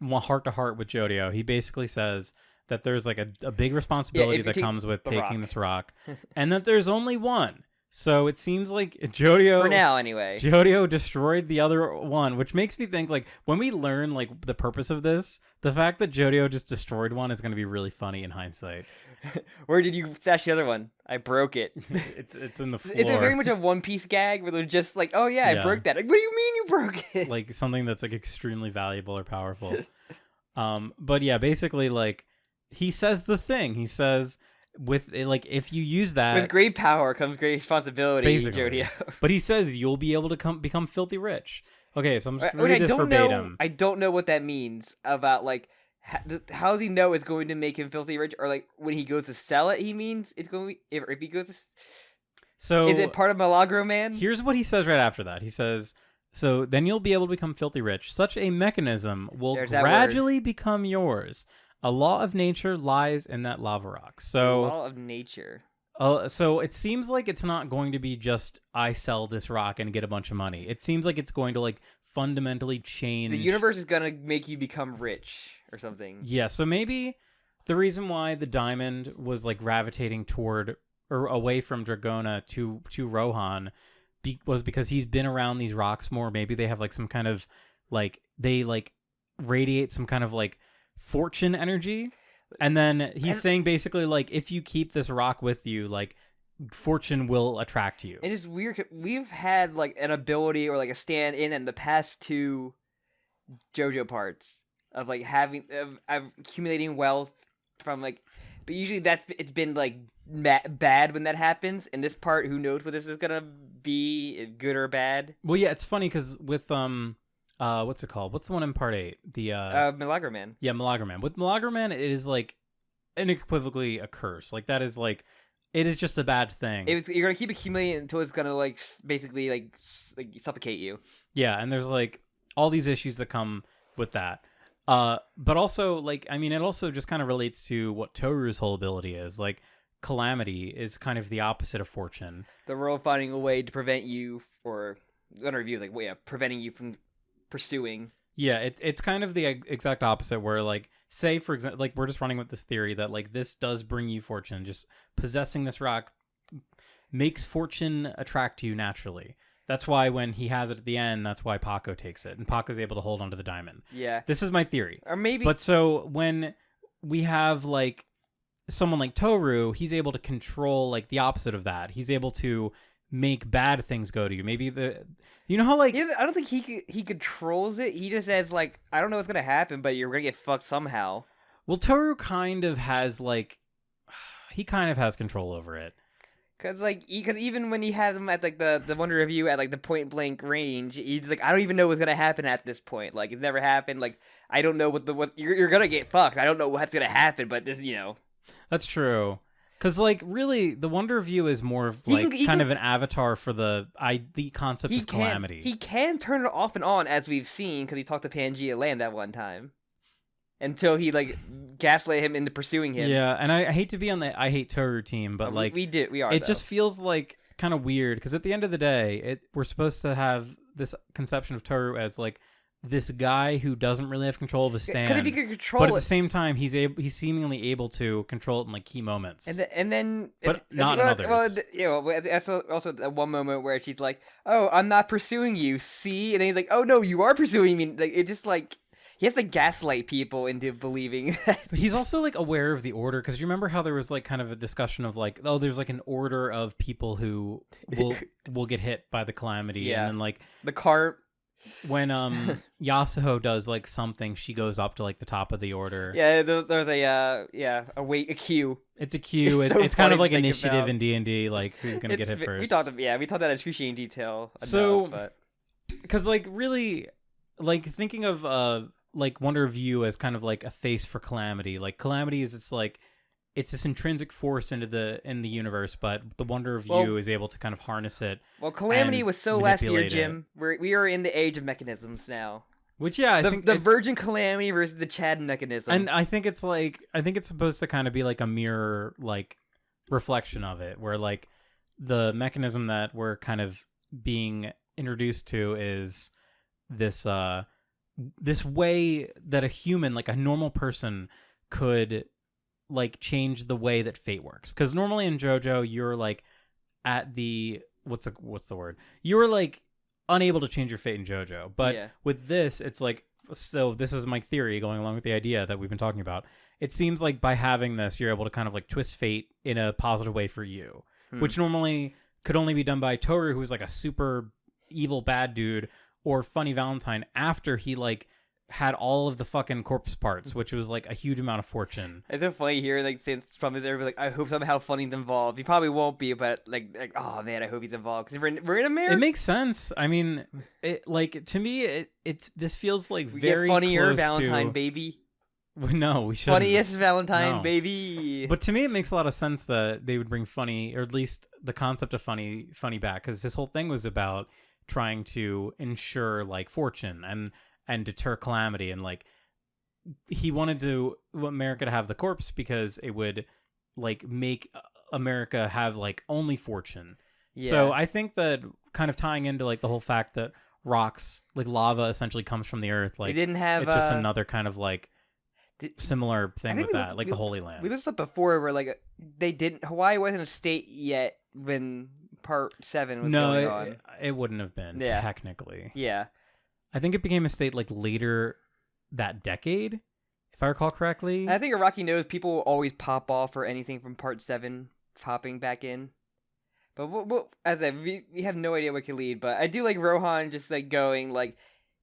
heart-to-heart with JoJo, he basically says that there's, like, a big responsibility that comes with taking this rock, and that there's only one. So it seems like JoJo... For now, anyway. JoJo destroyed the other one, which makes me think, like, when we learn, like, the purpose of this, the fact that JoJo just destroyed one is going to be really funny in hindsight. Where did you stash the other one? I broke it. It's in the floor. It's very much a One Piece gag where they're just like, oh yeah, I broke that. Like, what do you mean you broke it? Like, something that's, like, extremely valuable or powerful. But yeah, basically, like, he says the thing. He says... with like if you use that with great power comes great responsibility, JoJo. But he says you'll be able to become filthy rich. Okay, so I'm just gonna read this verbatim. I don't know what that means about like how does he know it's going to make him filthy rich, or like when he goes to sell it, he means it's going to if he goes to. So is it part of Milagro Man? Here's what he says right after that. He says, "So then you'll be able to become filthy rich. Such a mechanism will gradually become yours. A law of nature lies in that lava rock." So law of nature. So it seems like it's not going to be just I sell this rock and get a bunch of money. It seems like it's going to like fundamentally change. The universe is gonna make you become rich or something. Yeah. So maybe the reason why the diamond was like gravitating toward or away from Dragona to Rohan was because he's been around these rocks more. Maybe they have like some kind of like they like radiate some kind of like fortune energy, and then he's saying basically like if you keep this rock with you, like fortune will attract you. It is weird. We've had like an ability or like a stand in the past two JoJo parts of like having of accumulating wealth from like, but usually it's been like bad when that happens. In this part, who knows what this is gonna be, good or bad? Well, yeah, it's funny because with what's it called? What's the one in part 8? The Milagro Man. Yeah, Milagro Man. With Milagro Man, it is like unequivocally a curse. Like that is like it is just a bad thing. You're gonna keep accumulating until it's gonna like basically like suffocate you. Yeah, and there's like all these issues that come with that. But also like I mean, it also just kind of relates to what Toru's whole ability is. Like calamity is kind of the opposite of fortune. The world finding a way to prevent you, or on reviews like preventing you from pursuing. Yeah, it's kind of the exact opposite where like say for example like we're just running with this theory that like this does bring you fortune. Just possessing this rock makes fortune attract you naturally. That's why when he has it at the end, that's why Paco takes it and Paco's able to hold onto the diamond. Yeah. This is my theory. Or maybe But so when we have like someone like Toru, he's able to control like the opposite of that. He's able to make bad things go to you. Maybe you know how like I don't think he controls it. He just says like I don't know what's gonna happen, but you're gonna get fucked somehow. Well, Toru kind of has like he kind of has control over it. Cause even when he had him at like the Wonder Review at like the point blank range, he's like I don't even know what's gonna happen at this point. Like it's never happened. Like I don't know what you're gonna get fucked. I don't know what's gonna happen, but this That's true. Because, like, really, the Wonder View is more of, like, kind of an avatar for the concept of calamity. He can turn it off and on, as we've seen, because he talked to Pangea Land that one time. Until he, like, gaslit him into pursuing him. Yeah, and I hate to be on the I Hate Toru team, but, like... We are, It though. just feels, like, kind of weird, because at the end of the day, we're supposed to have this conception of Toru as, like, this guy who doesn't really have control of his stand. Because if he could control but at the same time, he's seemingly able to control it in, like, key moments. And then... But not in others. Well, that's also that one moment where she's like, oh, I'm not pursuing you, see? And then he's like, oh, no, you are pursuing me. Like, it just, like... He has to gaslight people into believing that. But he's also, like, aware of the order, because you remember how there was, like, kind of a discussion of, like, oh, there's, like, an order of people who will get hit by the calamity. Yeah. And then, like... The cart... When Yasuho does, like, something, she goes up to, like, the top of the order. Yeah, there's a queue. It's a queue. It's kind of like initiative in D&D, like, who's going to get hit first. We talked that in excruciating detail. Because, like, really, like, thinking of, like, Wonder View as kind of, like, a face for calamity. Like, calamity is, it's this intrinsic force in the universe, but the Wonder View is able to kind of harness it. Well, calamity was so last year, Jim. We are in the age of mechanisms now. Which, yeah, I think the Virgin Calamity versus the Chad mechanism. And I think it's supposed to kind of be like a mirror, like, reflection of it, where, like, the mechanism that we're kind of being introduced to is this this way that a human, like a normal person, could, like, change the way that fate works. Because normally in JoJo, you're, like, at the what's the word? You're, like, unable to change your fate in JoJo. But with this, it's like, so this is my theory going along with the idea that we've been talking about. It seems like by having this, you're able to kind of, like, twist fate in a positive way for you, which normally could only be done by Toru, who's, like, a super evil bad dude, or Funny Valentine after he, like, had all of the fucking corpse parts, which was, like, a huge amount of fortune. It's so funny here, like, since from his everybody, like, I hope somehow Funny's involved. He probably won't be, but like, oh man, I hope he's involved, because we're in America. It makes sense. I mean, it, like, to me, this feels like we very get funnier close Valentine, to... baby. No, we shouldn't. Funniest Valentine, baby. But to me, it makes a lot of sense that they would bring Funny, or at least the concept of Funny back, because his whole thing was about trying to ensure, like, fortune and deter calamity, and, like, he wanted America to have the corpse because it would, like, make America have, like, only fortune. Yeah. So I think that kind of tying into, like, the whole fact that rocks, like, lava essentially comes from the earth, like, we didn't have, it's just another kind of, like, similar thing with that, like the Holy Lands. We looked up before where, like, Hawaii wasn't a state yet when Part 7 was going on. It wouldn't have been, technically. Yeah. I think it became a state, like, later that decade, if I recall correctly. I think Iraqi knows people will always pop off for anything from Part 7 popping back in. But as I said, we have no idea what could lead. But I do like Rohan just, like, going, like,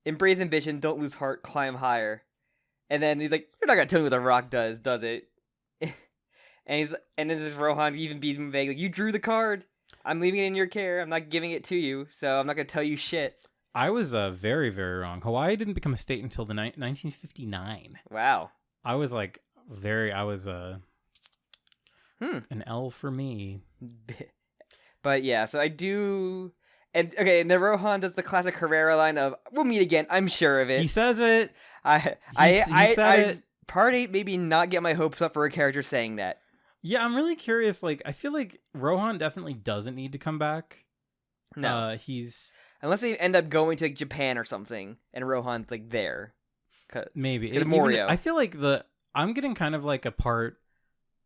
embrace ambition, don't lose heart, climb higher. And then he's like, you're not going to tell me what the rock does it? and then this Rohan even being vague, like, you drew the card. I'm leaving it in your care. I'm not giving it to you, so I'm not going to tell you shit. I was very, very wrong. Hawaii didn't become a state until 1959. Wow. I was an L for me. But yeah, so I do... And then Rohan does the classic Herrera line of, we'll meet again, I'm sure of it. He says it. I Part 8 maybe not get my hopes up for a character saying that. Yeah, I'm really curious. Like, I feel like Rohan definitely doesn't need to come back. No. He's... Unless they end up going to, like, Japan or something, and Rohan's, like, there. Maybe. Morio. I feel like I'm getting kind of like a part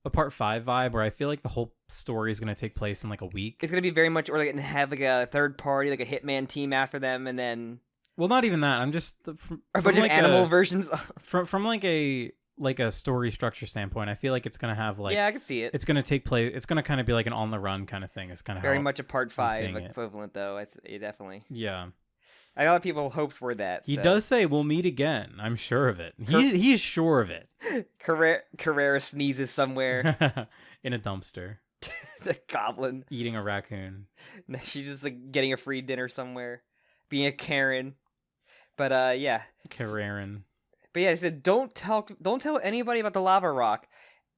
5 vibe, where I feel like the whole story is going to take place in, like, a week. It's going to be very much, or, like, have, like, a third party, like a hitman team after them, and then... Well, not even that. I'm just... From a bunch of animal versions. From like a story structure standpoint, I feel like it's gonna have, like... Yeah, I can see it. It's gonna take place... It's gonna kind of be like an on-the-run kind of thing. It's kind of very much a Part 5 equivalent, though. Definitely. Yeah. A lot of people hoped for that. He does say, we'll meet again. I'm sure of it. He's sure of it. Carrera sneezes somewhere. In a dumpster. The goblin. Eating a raccoon. No, she's just, like, getting a free dinner somewhere. Being a Karen. But, yeah. Karen. But yeah, I said, don't tell anybody about the lava rock.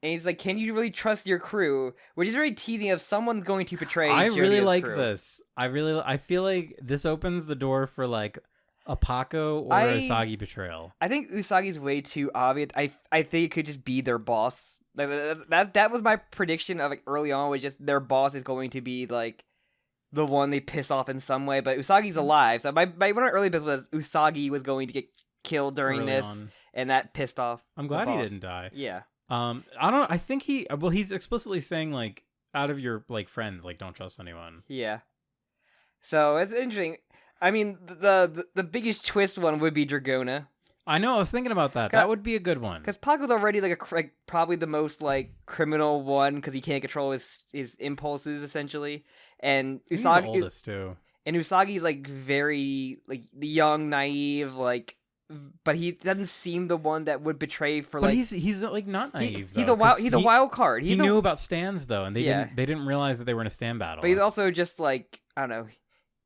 And he's like, "Can you really trust your crew?" Which is very teasing of someone's going to betray. I really Jodio's like crew. this. I feel like this opens the door for like a Paco or a Usagi betrayal. I think Usagi's way too obvious. I think it could just be their boss. Like that was my prediction of like early on, was just their boss is going to be like the one they piss off in some way. But Usagi's alive, so my one of my early bets was Usagi was going to get killed during Early this, on. and that pissed off. I'm the glad he boss. didn't die. Yeah. I don't. I think he's explicitly saying like, out of your like friends, like don't trust anyone. Yeah. So it's interesting. I mean, the biggest twist one would be Dragona. I know. I was thinking about that. That would be a good one. Because Paco's already like probably the most like criminal one because he can't control his impulses essentially, and He's Usagi the oldest too. And Usagi's like very like the young, naive, like, but he doesn't seem the one that would betray for like. But he's like not naive. He's though, a wild card. He knew about stands though, and they Yeah. didn't realize that they were in a stand battle. But he's also just like, I don't know.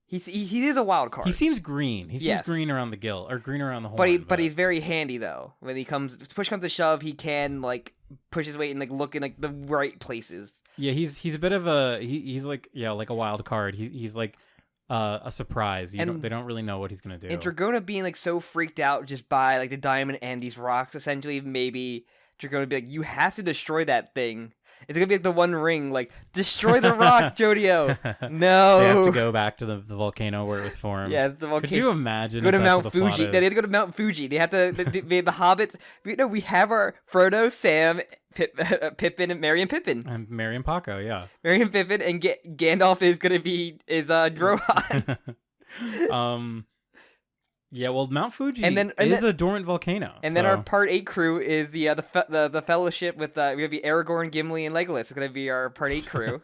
He is a wild card. He seems green. He seems Yes. green around the gill or green around the horn. But he's very handy though. When push comes to shove, he can like push his weight and like look in like the right places. Yeah, he's a bit of a he's like like a wild card. He's like a surprise. They don't really know what he's gonna do. And Dragona being like so freaked out just by like the diamond and these rocks, essentially, maybe Dragona be like, "You have to destroy that thing." It's gonna be like the One Ring, like destroy the rock, Jodio. No, they have to go back to the volcano where it was formed. Yeah, the volcano. Could you imagine? Go to if that's Mount what the plot Fuji. is? They have to go to Mount Fuji. They have to. the Hobbits. We have our Frodo, Sam, Pippin, and Merry and Pippin. And Merry and Paco, yeah. Merry and Pippin, and Gandalf is gonna be Rohan. Yeah, well, Mount Fuji and is a dormant volcano. And then our Part 8 crew is the Fellowship with we have the Aragorn, Gimli, and Legolas. It's gonna be our Part 8 crew.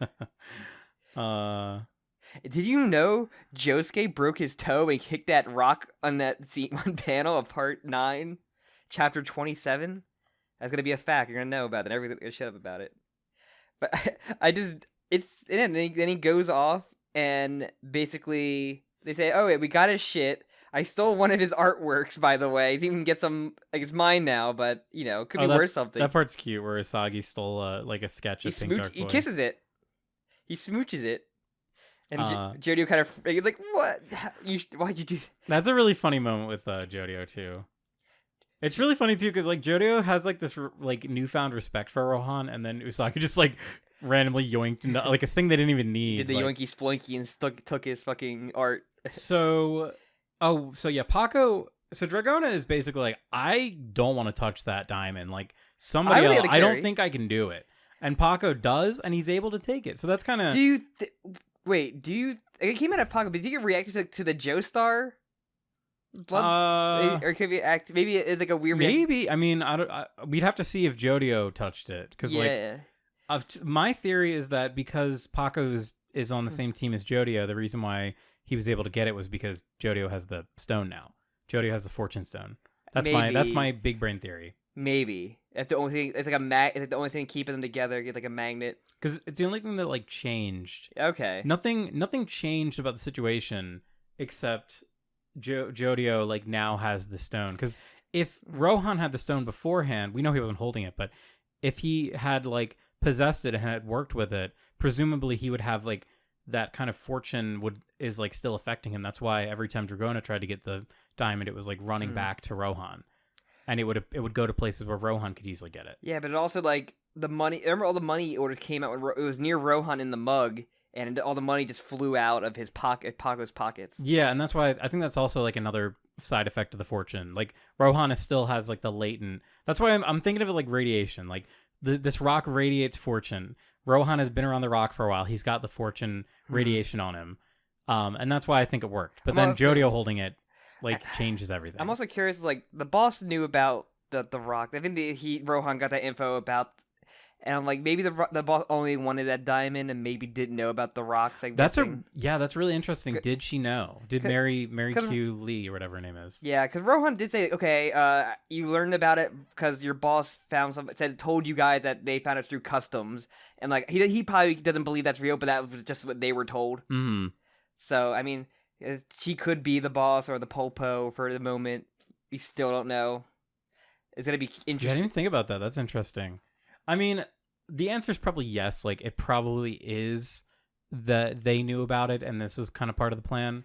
Did you know Josuke broke his toe and kicked that rock on that scene one panel of Part 9, Chapter 27? That's gonna be a fact. You're gonna know about it. Everybody's gonna shut up about it. But then he goes off and basically they say, "Oh wait, we got his shit. I stole one of his artworks, by the way. He even get some, like, it's mine now, but, you know, it could be worth something." That part's cute, where Usagi stole, like, a sketch of Pink Dark Boy. He kisses it. He smooches it. And Jodio kind of, like, what? Why'd you do that? That's a really funny moment with Jodio, too. It's really funny, too, because, like, Jodio has, like, this, like, newfound respect for Rohan, and then Usagi just, like, randomly yoinked, like, a thing they didn't even need. Did the yoinky sploinky and took his fucking art. So yeah, Paco. So Dragona is basically like, I don't want to touch that diamond. Like somebody else, I don't think I can do it. And Paco does, and he's able to take it. So that's kind of. It came out of Paco, but did you get reacted to the Joestar? Or could be maybe it's like a weird. Maybe I mean we'd have to see if Jodio touched it because my theory is that because Paco is on the same team as Jodio, the reason why he was able to get it was because Jodio has the stone now. Jodio has the fortune stone. That's my big brain theory. Maybe that's the only thing. It's like it's like the only thing keeping them together. Get like a magnet. Because it's the only thing that like changed. Okay. Nothing changed about the situation except Jodio like now has the stone. Because if Rohan had the stone beforehand, we know he wasn't holding it, but if he had like possessed it and had worked with it, presumably he would have like that kind of fortune is like still affecting him. That's why every time Dragona tried to get the diamond, it was like running back to Rohan, and it would go to places where Rohan could easily get it. Yeah, but it also like the money. Remember, all the money orders came out when it was near Rohan in the mug, and all the money just flew out of his Paco's pockets. Yeah, and that's why I think that's also like another side effect of the fortune. Like Rohan still has like the latent. That's why I'm thinking of it like radiation. Like this rock radiates fortune. Rohan has been around the rock for a while. He's got the fortune radiation on him. And that's why I think it worked. But then Jodio holding it like changes everything. I'm also curious, like the boss knew about the rock. I think Rohan got that info about, and I'm like, maybe the boss only wanted that diamond and maybe didn't know about the rocks. Like that's really interesting. Did she know? Did Mary Q Lee or whatever her name is? Yeah, because Rohan did say, okay, you learned about it because your boss told you guys that they found it through customs, and like he probably doesn't believe that's real, but that was just what they were told. Mm-hmm. So I mean, she could be the boss or the Polpo for the moment. We still don't know. It's gonna be interesting. Yeah, I didn't think about that. That's interesting. I mean, the answer is probably yes. Like, it probably is that they knew about it and this was kind of part of the plan.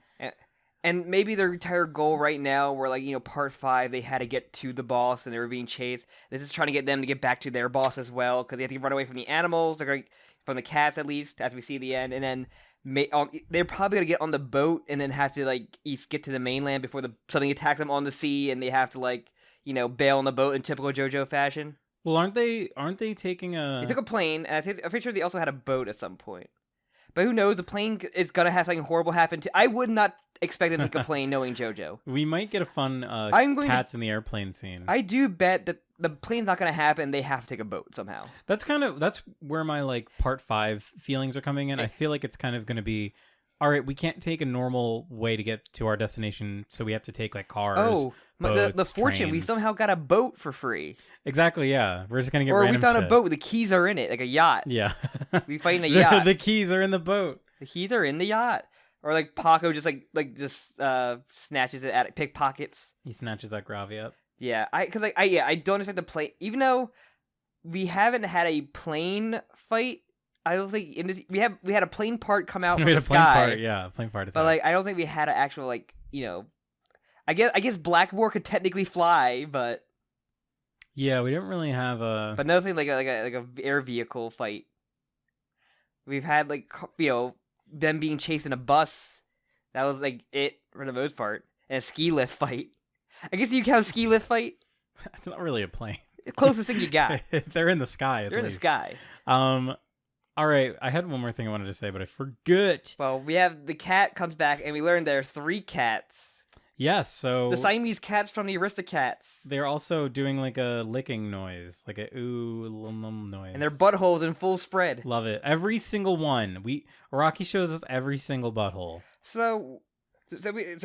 And maybe their entire goal right now, where like, part 5, they had to get to the boss and they were being chased. This is trying to get them to get back to their boss as well, because they have to run away from the animals, from the cats at least, as we see the end. And then they're probably gonna get on the boat and then have to like get to the mainland before something attacks them on the sea, and they have to like bail on the boat in typical JoJo fashion. Well, aren't they taking a? They took a plane, and I'm pretty sure they also had a boat at some point. But who knows? The plane is gonna have something horrible happen to. I would not expect them to take a plane, knowing JoJo. We might get a fun cats in the airplane scene. I do bet that the plane's not gonna happen. They have to take a boat somehow. That's where my like part 5 feelings are coming in. I feel like it's kind of gonna be, all right, we can't take a normal way to get to our destination, so we have to take like cars. Oh, boats, the fortune! We trains. somehow got a boat for free. Exactly. Yeah, we're just gonna get. Or random we found shit. a boat. The keys are in it, like a yacht. Yeah. We fight in a yacht. The keys are in the boat. The keys are in the yacht. Or like Paco just snatches it at pickpockets. He snatches that gravy up. Yeah, I don't expect the plane, even though we haven't had a plane fight. I don't think in this we had a plane part come out from the sky. Plane part. But like, I don't think we had an actual I guess Blackmore could technically fly, but yeah, we didn't really have a. But nothing like a air vehicle fight. We've had them being chased in a bus. That was like it for the most part, and a ski lift fight. I guess you count ski lift fight. It's not really a plane. The closest thing you got. They're in the sky. They're in the sky. All right, I had one more thing I wanted to say, but I forgot. Well, we have the cat comes back, and we learn there are 3 cats. Yes, so the Siamese cats from the Aristocats. They're also doing like a licking noise, like a ooh lum noise, and their buttholes in full spread. Love it. Every single one. Rocky shows us every single butthole. So we.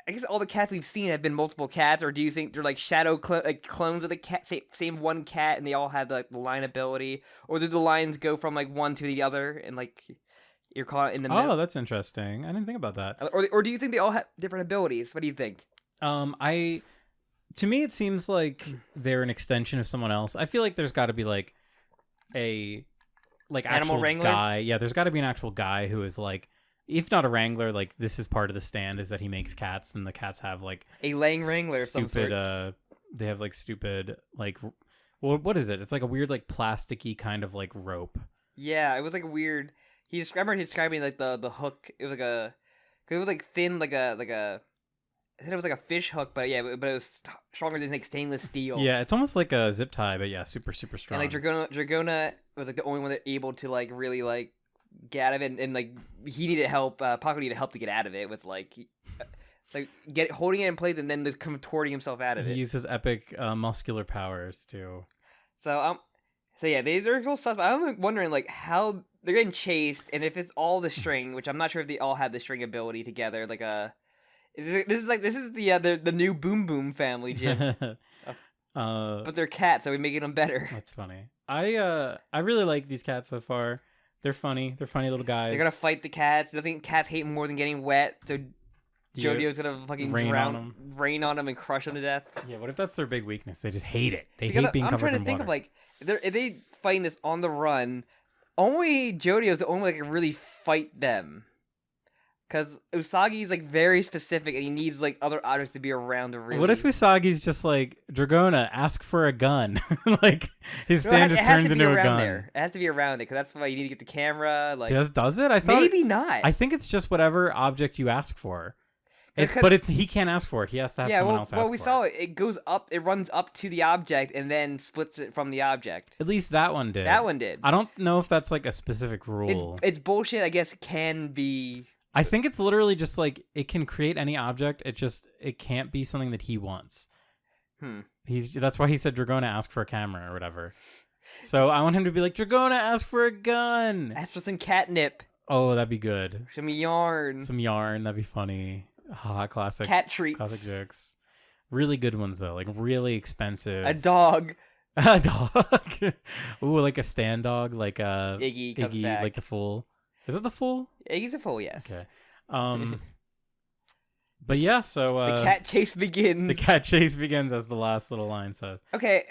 I guess all the cats we've seen have been multiple cats, or do you think they're like shadow clones of the cat, same one cat, and they all have the line ability, or do the lines go from like one to the other, and like you're caught in the middle? Oh, that's interesting. I didn't think about that. Or do you think they all have different abilities? What do you think? To me, it seems like they're an extension of someone else. I feel like there's got to be like a animal actual wrangler guy. Yeah, there's got to be an actual guy who is like. If not a wrangler, like this is part of the stand is that he makes cats, and the cats have like a laying wrangler. Stupid. They have like stupid like, well, what is it? It's like a weird like plasticky kind of like rope. Yeah, it was like a weird. I remember describing like the hook. It was like thin like a. I said it was like a fish hook, but it was stronger than like stainless steel. Yeah, it's almost like a zip tie, but yeah, super super strong. And like Dragona was like the only one that able to like really like. Get out of it, and like he needed help. Paco needed help to get out of it with holding it in place and then contorting himself out of it. He uses epic muscular powers too. So yeah, they're still sus. I'm wondering like how they're getting chased, and if it's all the string, which I'm not sure if they all have the string ability together. Like this is the new Boom Boom family, Jim. But they're cats, so we're making them better. That's funny. I really like these cats so far. They're funny. They're funny little guys. They're gonna fight the cats. Doesn't cats hate more than getting wet? So JoJo's gonna fucking rain on them and crush them to death. Yeah. What if that's their big weakness? They just hate it. They hate being covered in water. I'm trying to think of like, if they fighting this on the run, only JoJo's the only one that can really fight them. Because Usagi's like very specific, and he needs like other objects to be around to really. What if Usagi's just like Dragona, ask for a gun? Like his stand just turns into a gun. There. It has to be around it because that's why you need to get the camera. Like does it? I thought maybe not. I think it's just whatever object you ask for. He can't ask for it. He has to have someone else ask for it. Well, we saw it. It goes up. It runs up to the object and then splits it from the object. At least that one did. That one did. I don't know if that's like a specific rule. It's bullshit. I guess it can be. I think it's literally just like it can create any object. It can't be something that he wants. That's why he said Dragona ask for a camera or whatever. So I want him to be like Dragona ask for a gun. Ask for some catnip. Oh, that'd be good. Some yarn. That'd be funny. Classic. Cat treats. Classic jokes. Really good ones though. Like really expensive. A dog. A dog. Ooh, like a stand dog, like Iggy comes back. Like the fool. Is it the fool? Iggy's a fool, yes. Okay. But yeah, so the cat chase begins. The cat chase begins, as the last little line says. Okay,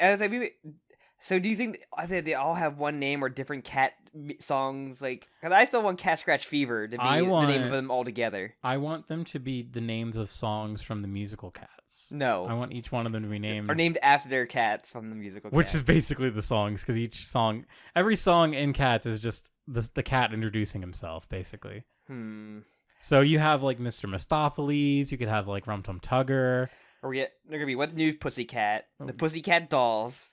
So do you think they all have one name or different cat songs? Like, because I still want Cat Scratch Fever to be the name of them all together. I want them to be the names of songs from the musical Cats. No. I want each one of them to be named. Or named after their cats from the musical Which Cats. is basically the songs, because every song in Cats is just the cat introducing himself, basically. So you have like Mr. Mistopheles, you could have like Rum Tum Tugger. Or they're going to be What's New Pussycat, the Pussycat Dolls.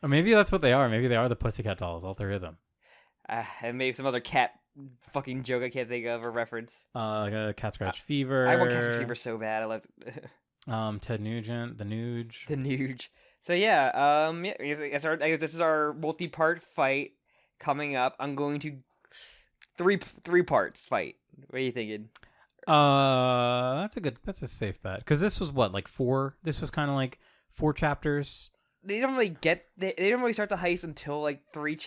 Or maybe that's what they are. Maybe they are the Pussycat Dolls, all three of them. And maybe some other cat fucking joke I can't think of or reference. Cat Scratch Fever. I want Cat Scratch Fever so bad. I love it. Ted Nugent, the Nuge. The Nuge. So yeah, I guess this is our multi-part fight coming up. I'm going to three parts fight. What are you thinking? That's a safe bet. Because this was what, like 4? This was kind of like 4 chapters. They don't really they don't really start the heist until like 3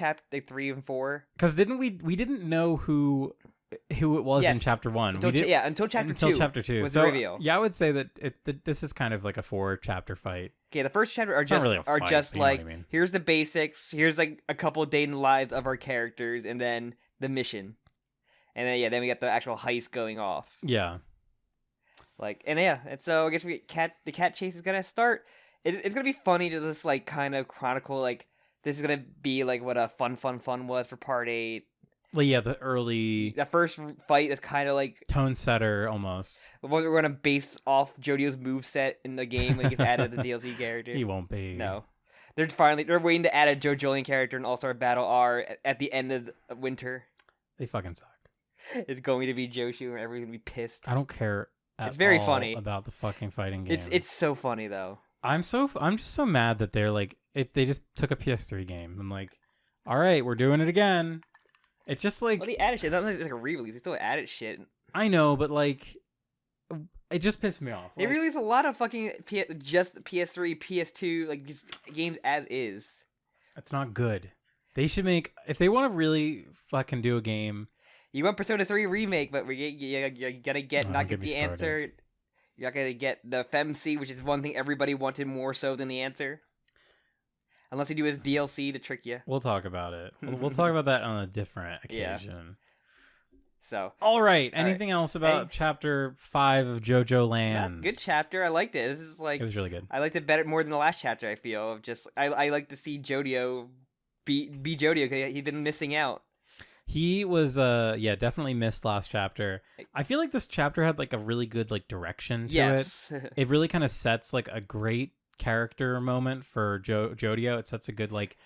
and 4. Because we didn't know who it was in chapter 1. Until chapter 2. Until chapter 2 was the reveal. Yeah, I would say that this is kind of like a 4-chapter fight. Okay, the first chapter are just like, here's the basics, here's like a couple of day in the lives of our characters, and then the mission, and then we got the actual heist going off. Yeah. And so I guess the cat chase is gonna start. It's gonna be funny to just like kind of chronicle like this is gonna be like what a fun was for part 8. Well, yeah, the first fight is kind of like tone setter almost. We're gonna base off JoJo's moveset in the game when he gets added as the DLC character. He won't be. No, they're waiting to add a JoJoLand character in All-Star Battle R at the end of winter. They fucking suck. It's going to be Joshu, and everyone's gonna be pissed. I don't care. It's very funny about the fucking fighting game. It's so funny though. I'm just so mad that they're like they just took a PS3 game. I'm like, all right, we're doing it again. It's just like they added shit. It's not like it's like a re-release. They still added shit. I know, but like, it just pissed me off. They released a lot of fucking just PS3, PS2 like just games as is. That's not good. They should make if they want to really fucking do a game. You want Persona 3 remake, but you're gonna not get the answer. You're not gonna get the FemC, which is one thing everybody wanted more so than the answer. Unless they do his DLC to trick you. We'll talk about it. We'll talk about that on a different occasion. Yeah. So. All right. Anything else about Chapter 5 of JoJoLands? Good chapter. I liked it. This is like. It was really good. I liked it better more than the last chapter. I feel of just I like to see JoJo be JoJo because he's been missing out. He was definitely missed last chapter. I feel like this chapter had like a really good like direction to it. It really kind of sets like a great character moment for JoJo. It sets a good like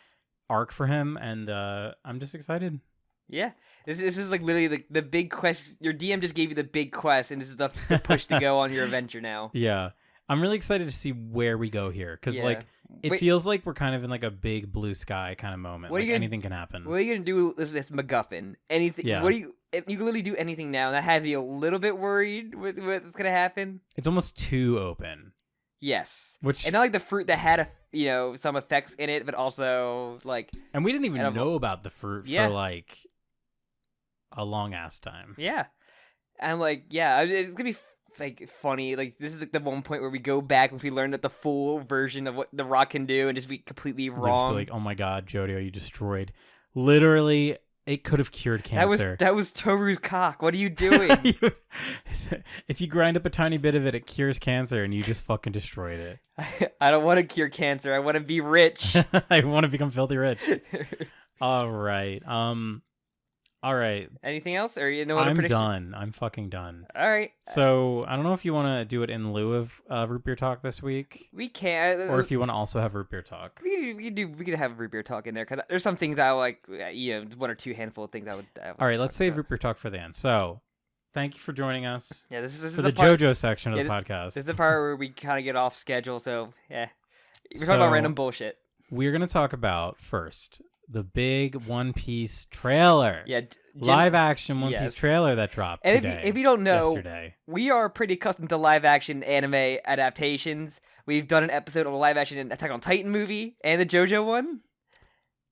arc for him, and I'm just excited. Yeah, this is like literally the big quest. Your DM just gave you the big quest, and this is the push to go on your adventure now. Yeah, I'm really excited to see where we go here because like it feels like we're kind of in like a big blue sky kind of moment. Like anything can happen. What are you gonna do with this MacGuffin? Anything? Yeah. What do you can literally do anything now. That has you a little bit worried with what's gonna happen. It's almost too open. Yes, and not like the fruit that had some effects in it, but also like. And we didn't even know about the fruit for like a long ass time. Yeah, and like it's gonna be like funny. Like this is like the one point where we go back if we learn that the full version of what the Rock can do and just be completely wrong. Just be like, oh my god, JoJo, you destroyed. Literally, it could have cured cancer. That was Toru's cock. What are you doing? If you grind up a tiny bit of it, it cures cancer, and you just fucking destroyed it. I don't want to cure cancer. I want to be rich. I want to become filthy rich. All right. All right. Anything else, or I'm done. I'm fucking done. All right. So I don't know if you want to do it in lieu of root beer talk this week. We can, or if you want to also have root beer talk. We could have root beer talk in there because there's some things I like. One or two handful of things I would. All right. Let's save root beer talk for the end. So. Thank you for joining us. Yeah, this is for the JoJo section of the podcast. This is the part where we kind of get off schedule. So we're talking about random bullshit. We're gonna talk about first the big One Piece trailer. Yeah, live action One Piece trailer that dropped today. If you don't know, yesterday. We are pretty accustomed to live action anime adaptations. We've done an episode of a live action Attack on Titan movie and the JoJo one.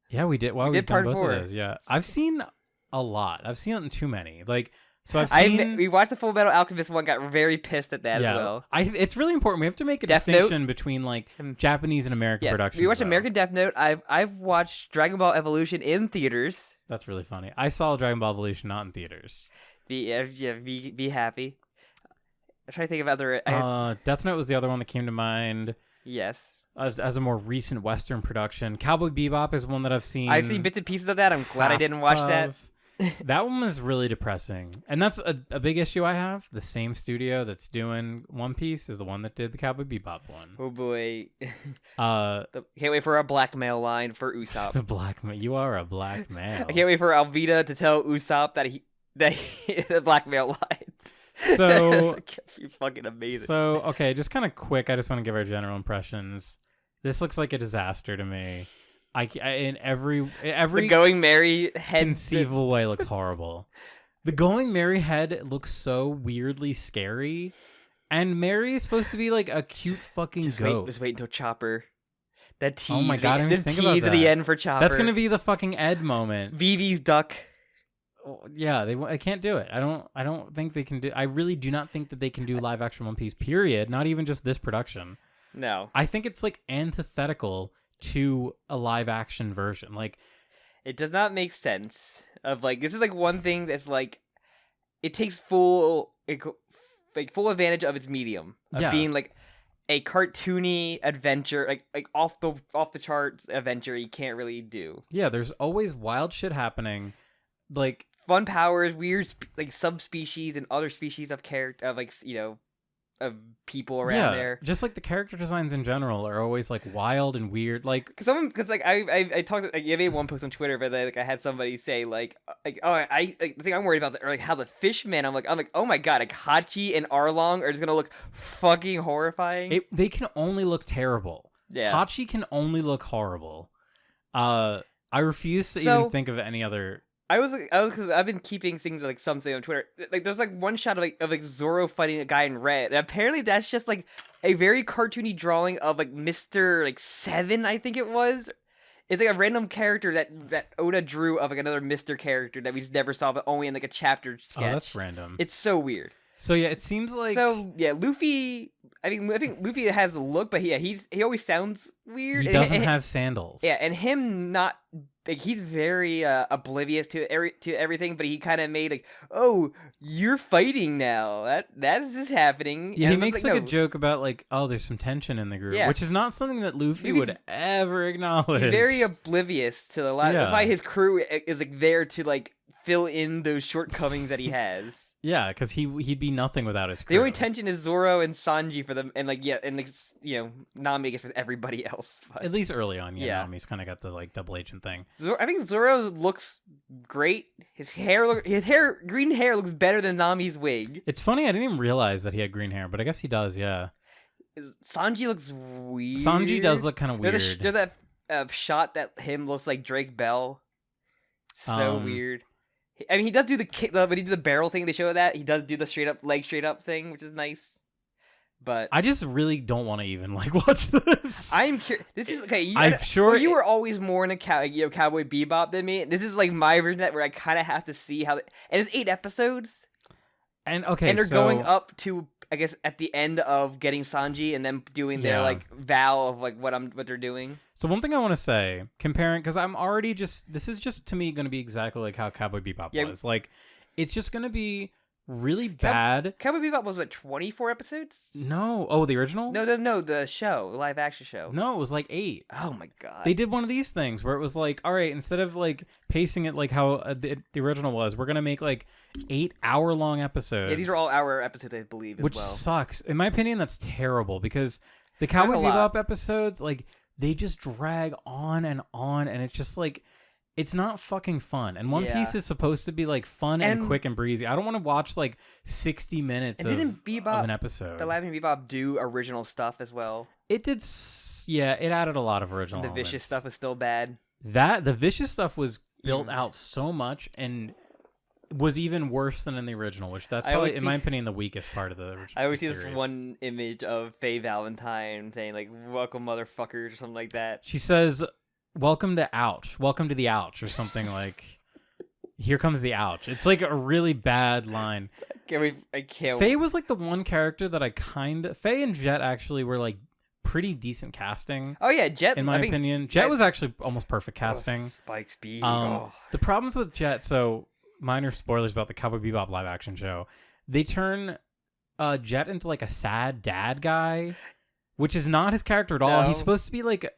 Yeah, we did. Well, we've done both of those. Yeah, Yeah, I've seen a lot. I've seen too many. Like. So I've seen. We watched the Full Metal Alchemist one. Got very pissed at that as well. It's really important. We have to make a Death distinction between like Japanese and American productions. We watched though. American Death Note. I've watched Dragon Ball Evolution in theaters. That's really funny. I saw Dragon Ball Evolution not in theaters. Be happy. I'm trying to think of other. Death Note was the other one that came to mind. Yes. As a more recent Western production, Cowboy Bebop is one that I've seen. I've seen bits and pieces of that. I'm glad I didn't watch that. That one was really depressing, and that's a big issue I have. The same studio that's doing One Piece is the one that did the Cowboy Bebop one. Oh boy! Can't wait for a blackmail line for Usopp. The blackmail. You are a blackmail. I can't wait for Alvida to tell Usopp that he the blackmail line. So be fucking amazing. So okay, just kind of quick. I just want to give our general impressions. This looks like a disaster to me. In every the Going Merry head conceivable way looks horrible. The Going Merry head looks so weirdly scary, and Mary is supposed to be like a cute fucking goat. Just wait until Chopper. That tease. Oh my god! I didn't even think about that. At the end for Chopper. That's gonna be the fucking Ed moment. Vivi's duck. Yeah, I can't do it. I don't think they can do. I really do not think that they can do live action One Piece. Period. Not even just this production. No. I think it's like antithetical to a live action version. Like, it does not make sense. Of like, this is like one thing that's like, it takes full advantage of its medium of being like a cartoony adventure, like off the charts adventure you can't really do. Yeah, there's always wild shit happening, like fun powers, weird like subspecies and other species of character of like of people around there. Just like the character designs in general are always like wild and weird. Like because like I talked like I made one post on Twitter, but like I had somebody say like the thing I'm worried about are like how the fishmen. I'm like oh my god, like Hachi and Arlong are just gonna look fucking horrifying. They can only look terrible. Yeah, Hachi can only look horrible. I refuse to even think of any other. Cause I've been keeping things like something on Twitter. Like there's like one shot of Zoro fighting a guy in red. And apparently that's just like a very cartoony drawing of like Mr. like 7, I think it was. It's like a random character that Oda drew of like another Mr. character that we just never saw, but only in like a chapter sketch. Oh, that's random. It's so weird. So yeah, it seems like Luffy. I think Luffy has the look, but he always sounds weird. He doesn't have sandals. Yeah, and him not like he's very oblivious to everything, but he kind of made like, oh, you're fighting now. That is just happening. Yeah, and he makes like a joke about like, oh, there's some tension in the group, which is not something that Luffy would ever acknowledge. He's very oblivious to the lot. That's why his crew is like there to like fill in those shortcomings that he has. Yeah, because he'd be nothing without his crew. The only tension is Zoro and Sanji for them, and like Nami gets with everybody else. But... At least early on, Nami's kind of got the like double agent thing. I think Zoro looks great. His green hair looks better than Nami's wig. It's funny, I didn't even realize that he had green hair, but I guess he does. Yeah. Sanji looks weird. Sanji does look kind of weird. There's that shot that him looks like Drake Bell. So weird. I mean, he does do the kick, when he do the barrel thing. They show that he does do the leg straight up thing, which is nice. But I just really don't want to even like watch this. I'm curious. This is okay. I'm sure you were always more in a Cowboy Bebop than me. This is like my version of that where I kind of have to see how. And it's 8 episodes. And they're going up to, I guess, at the end of getting Sanji and then doing their like vow of like what they're doing. So one thing I want to say, comparing, because I'm already this is just to me going to be exactly like how Cowboy Bebop was. Like, it's just going to be really bad. Cowboy Bebop was what, 24 episodes? No. The original? No, the show, the live action show. No, it was like 8. Oh my god. They did one of these things where it was like, all right, instead of like pacing it like how the original was, we're going to make like 8-hour-long episodes. Yeah, these are all hour episodes, I believe, which sucks. In my opinion, that's terrible because the Cowboy Bebop episodes, like, they just drag on, and it's just like, it's not fucking fun. And One Piece is supposed to be like fun and quick and breezy. I don't want to watch like 60 minutes of an episode. The Live and Bebop do original stuff as well. It did, yeah. It added a lot of original. The vicious stuff was still bad. The vicious stuff was built out so much and was even worse than in the original, which that's probably, in my opinion, the weakest part of the original. I always see this one image of Faye Valentine saying like, "Welcome, motherfuckers," or something like that. She says, welcome to the ouch, or something like. Here comes the ouch. It's like a really bad line. I can't. Faye was like the one character that Faye and Jet actually were like pretty decent casting. Oh yeah, Jet. In my opinion, Jet was actually almost perfect casting. Spike Speed. The problems with Jet. So minor spoilers about the Cowboy Bebop live action show. They turn Jet into like a sad dad guy, which is not his character at all. No. He's supposed to be like a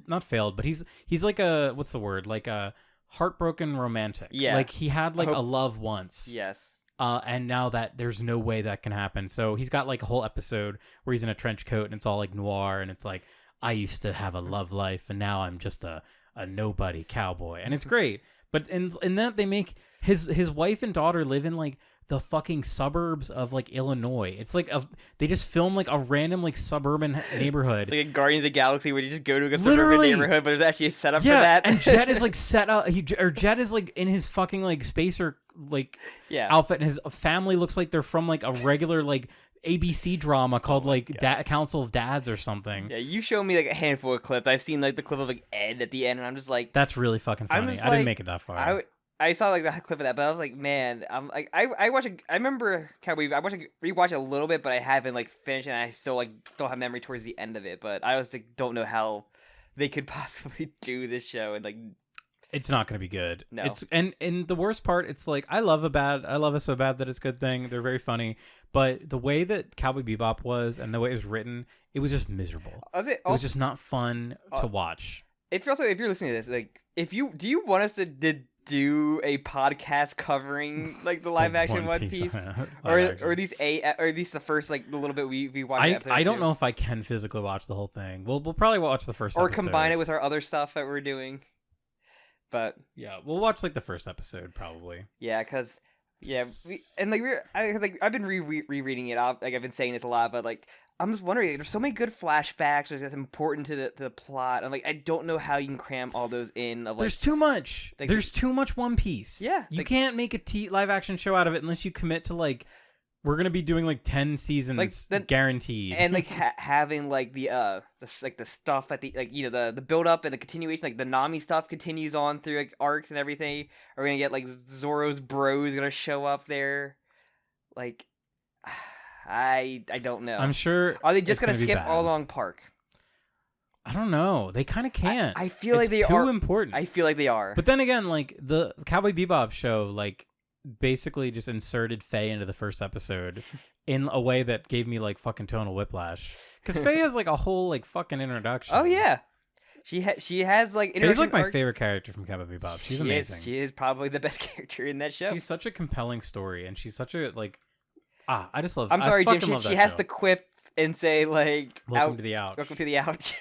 not failed, but he's like a what's the word? Like a heartbroken romantic. Yeah. Like he had like a love once. Yes. And now that there's no way that can happen. So he's got like a whole episode where he's in a trench coat and it's all like noir and it's like, I used to have a love life and now I'm just a nobody cowboy. And it's great. But in that they make his wife and daughter live in like the fucking suburbs of like Illinois. It's like they just film like a random like suburban neighborhood. It's like a Guardians of the Galaxy where you just go to a Literally. suburban neighborhood, but there's actually a setup for that. And Jet is like set up. Jet is like in his fucking like spacer like outfit, and his family looks like they're from like a regular like ABC drama called like Council of Dads or something. Yeah, you showed me like a handful of clips. I've seen like the clip of like Ed at the end, and I'm just like, that's really fucking funny. I didn't make it that far. I saw like the clip of that, but I was like, man, I'm like, I remember Cowboy. I rewatch it a little bit, but I haven't like finished, and I still like don't have memory towards the end of it. But I was like, don't know how they could possibly do this show, and like, it's not going to be good. No, it's and the worst part, it's like I love it so bad that it's a good thing. They're very funny, but the way that Cowboy Bebop was and the way it was written, it was just miserable. It was just not fun to watch. If you're listening to this, like, do you want us to do a podcast covering like the live action One Piece, or at least the first like the little bit we watched? I don't know if I can physically watch the whole thing. We'll probably watch the first or episode. Combine it with our other stuff that we're doing. But yeah, we'll watch like the first episode probably. Yeah, because I've been rereading it. Like I've been saying this a lot, but like I'm just wondering, there's so many good flashbacks that's important to the plot. I'm like, I don't know how you can cram all those in. There's too much. Like, there's too much One Piece. Yeah, you can't make a live action show out of it unless you commit to like, we're gonna be doing like 10 seasons, like, guaranteed. And like having like the stuff at the like the build up and the continuation, like the Nami stuff continues on through like arcs and everything. Are we gonna get like Zoro's bros gonna show up there? Like. I don't know. I'm sure. Are they just gonna skip All Along Park? I don't know. They kind of can't. I feel like they are too important. I feel like they are. But then again, like the Cowboy Bebop show, like basically just inserted Faye into the first episode in a way that gave me like fucking tonal whiplash. Because Faye has like a whole like fucking introduction. Oh yeah, she has like. She's like my favorite character from Cowboy Bebop. She's amazing. She is probably the best character in that show. She's such a compelling story, and she's such a like. I just love. I'm sorry, Jim. She has to quip and say like, "Welcome to the ouch." Welcome to the ouch.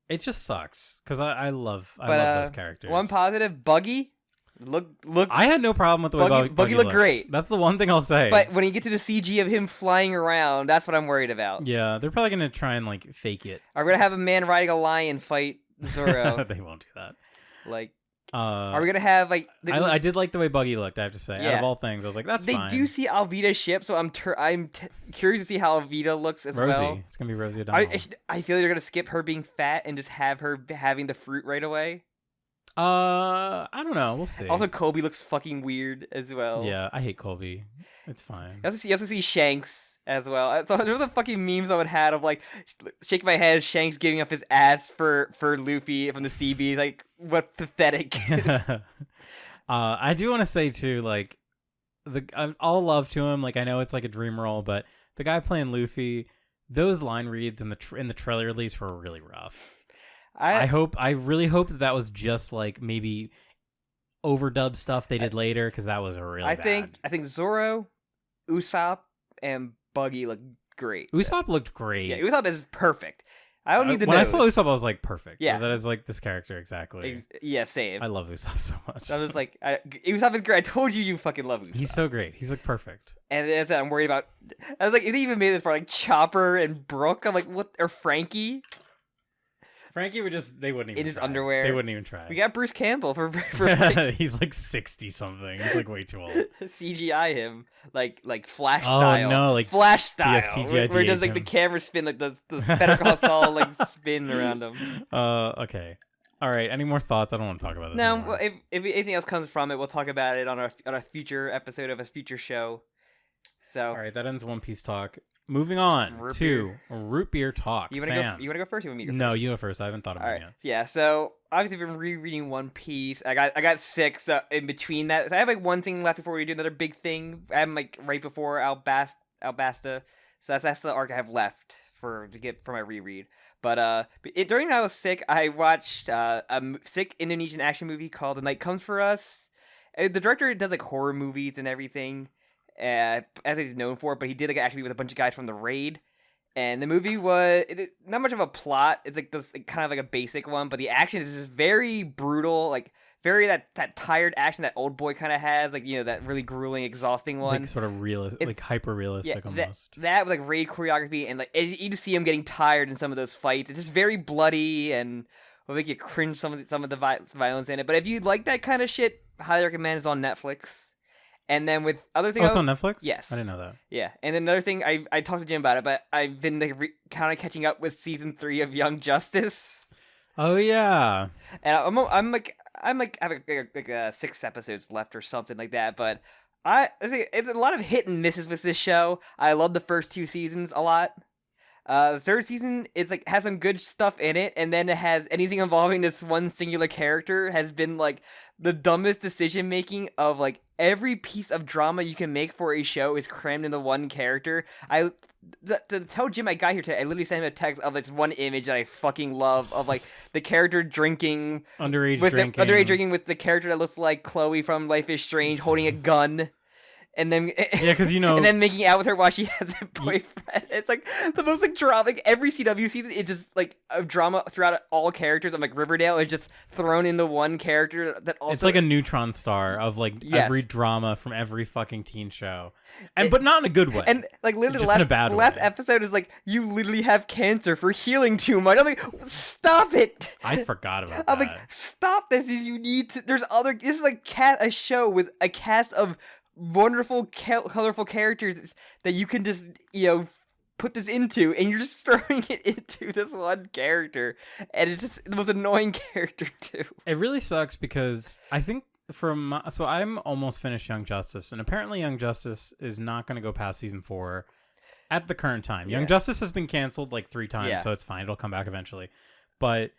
It just sucks because I love those characters. One positive, Buggy. Look. I had no problem with the way Buggy looked great. That's the one thing I'll say. But when you get to the CG of him flying around, that's what I'm worried about. Yeah, they're probably gonna try and like fake it. Are we gonna have a man riding a lion fight Zoro? They won't do that. Like. Are we gonna have like? I did like the way Buggy looked. I have to say, out of all things, I was like, "That's fine." They do see Alvida's ship, so I'm curious to see how Alvida looks as Rosie. well. It's gonna be Rosie O'Donnell. I feel they're gonna skip her being fat and just have her having the fruit right away. I don't know. We'll see. Also, Kobe looks fucking weird as well. Yeah, I hate Kobe. It's fine. You also see Shanks as well. So there was the fucking memes I would had of like shaking my head, Shanks giving up his ass for Luffy from the CB. Like, what pathetic. I do want to say too, like all love to him. Like I know it's like a dream role, but the guy playing Luffy, those line reads in the trailer release were really rough. I really hope that was just like maybe overdub stuff they did later because that was really bad. I think Zoro, Usopp, and Buggy look great. Usopp looked great. Yeah, Usopp is perfect. I don't need the When nose. I saw Usopp, I was like, perfect. Yeah. That is like this character exactly. Yeah, same. I love Usopp so much. I was like, Usopp is great. I told you fucking love Usopp. He's so great. He's like perfect. And as I'm worried about, I was like, if they even made this for like Chopper and Brooke, I'm like, what? Or Frankie? Frankie they wouldn't even in his try. underwear. They wouldn't even try. We got Bruce Campbell for He's like 60 something. He's like way too old. CGI him like Flash style. Oh no, like Flash style. CGI where it does like the camera spin, like the Better Call Saul like spin around him. Okay. All right. Any more thoughts? I don't want to talk about this No, anymore. well, if anything else comes from it, we'll talk about it on a future episode of a future show. So, all right, that ends One Piece talk. Moving on Root to root beer talk. you Sam. want to go first? Or you want me to go No, first? you go first. I haven't thought of All it right. yet. Yeah. So obviously, I've been rereading One Piece. I got 6 in between that. So I have like one thing left before we do another big thing. I'm like right before Alabasta. So that's the arc I have left for my reread. But during when I was sick, I watched a sick Indonesian action movie called The Night Comes for Us. The director does like horror movies and everything, as he's known for. But he did like an action movie with a bunch of guys from the Raid. And the movie was not much of a plot. It's like this kind of like a basic one, but the action is just very brutal, like very that tired action that Old Boy kind of has, like that really grueling, exhausting one. Like sort of realistic, like hyper realistic almost. That with like raid choreography and like you just see him getting tired in some of those fights. It's just very bloody and will make you cringe some of the violence in it. But if you like that kind of shit, highly recommend. It's on Netflix. And then with other things, it's on Netflix. Yes, I didn't know that. Yeah, and then another thing, I talked to Jim about it, but I've been like kind of catching up with season 3 of Young Justice. Oh yeah, And I'm like I have like 6 episodes left or something like that. But I think it's a lot of hit and misses with this show. I love the first 2 seasons a lot. The third season, it's like has some good stuff in it, and then it has anything involving this one singular character has been like the dumbest decision making of like every piece of drama you can make for a show is crammed into one character. To tell Jim I got here today, I literally sent him a text of this one image that I fucking love of like the character drinking underage drinking with the character that looks like Chloe from Life is Strange holding a gun. And then because and then making out with her while she has a boyfriend. It's like the most like drama. Like every CW season, it's just like a drama throughout all characters. I'm like Riverdale is just thrown into one character that also. It's like a neutron star of like every drama from every fucking teen show, but not in a good way. And like literally, just the last episode is like you literally have cancer for healing too much. I'm like, stop it. I forgot about that. I'm like, stop this. You need to. There's other. This is like a show with a cast of wonderful colorful characters that you can just put this into, and you're just throwing it into this one character, and it's just the most annoying character too. It really sucks because I think so I'm almost finished Young Justice, and apparently Young Justice is not going to go past season 4 at the current time. Young Justice has been canceled like 3 times, so it's fine, it'll come back eventually. But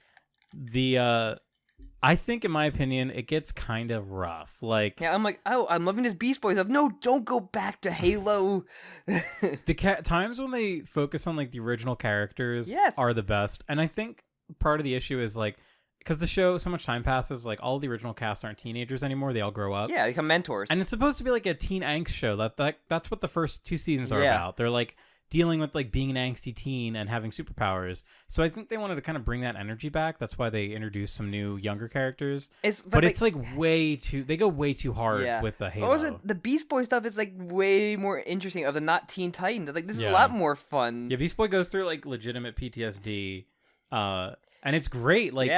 I think, in my opinion, it gets kind of rough. Like, I'm like, oh, I'm loving this Beast Boy stuff. No, don't go back to Halo. the times when they focus on like the original characters are the best, and I think part of the issue is like because the show so much time passes, like all the original cast aren't teenagers anymore; they all grow up. Yeah, they become mentors, and it's supposed to be like a teen angst show. That's what the first 2 seasons are about. They're like dealing with like being an angsty teen and having superpowers. So I think they wanted to kind of bring that energy back. That's why they introduced some new younger characters. But it's like they go way too hard with the Halo. Also, the Beast Boy stuff is like way more interesting of the not Teen Titans. Like this is a lot more fun. Yeah, Beast Boy goes through like legitimate PTSD, and it's great. Like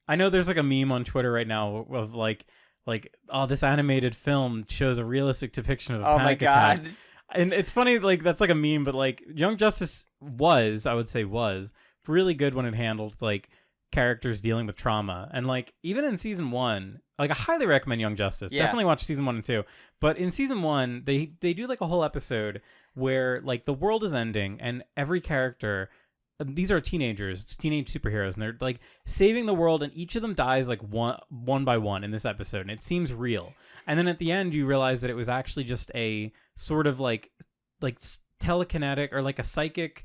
I know there's like a meme on Twitter right now of like oh, this animated film shows a realistic depiction of a panic attack. And it's funny, like, that's like a meme, but, like, Young Justice was really good when it handled, like, characters dealing with trauma. And, like, even in season 1, like, I highly recommend Young Justice. Definitely watch season 1 and 2. But in season 1, they do, like, a whole episode where, like, the world is ending and every character, these are teenagers, it's teenage superheroes, and they're, like, saving the world, and each of them dies, like, one by one in this episode. And it seems real. And then at the end, you realize that it was actually just a sort of like telekinetic or like a psychic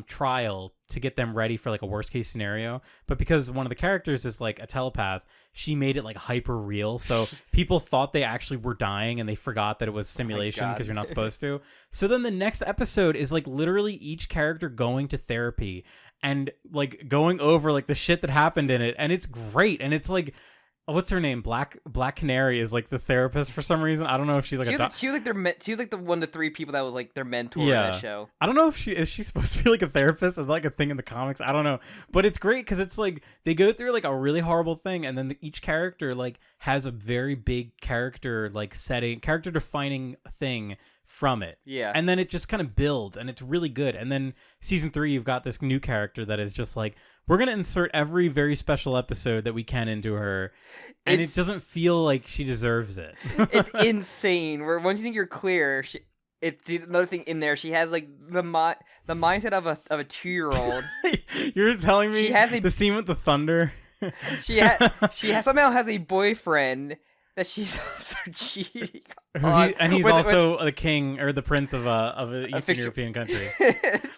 trial to get them ready for like a worst case scenario. But because one of the characters is like a telepath, she made it like hyper real. So people thought they actually were dying and they forgot that it was simulation because you're not supposed to. So then the next episode is like literally each character going to therapy and like going over like the shit that happened in it. And it's great. And it's like, what's her name? Black Canary is like the therapist for some reason. I don't know if she's like she was like the 1 to 3 people that was like their mentor in that show. I don't know if she supposed to be like a therapist? Is that like a thing in the comics? I don't know. But it's great because it's like they go through like a really horrible thing, and then each character like has a very big character like setting, character defining thing from it. Yeah. And then it just kind of builds, and it's really good. And then season 3, you've got this new character that is just like, we're going to insert every very special episode that we can into her. And it doesn't feel like she deserves it. It's insane. Where once you think you're clear, it's another thing in there. She has like the mindset of a 2-year-old. You're telling me she has the scene with the thunder? she somehow has a boyfriend that she's also cheating on. And he's also the king or the prince of an Eastern European country.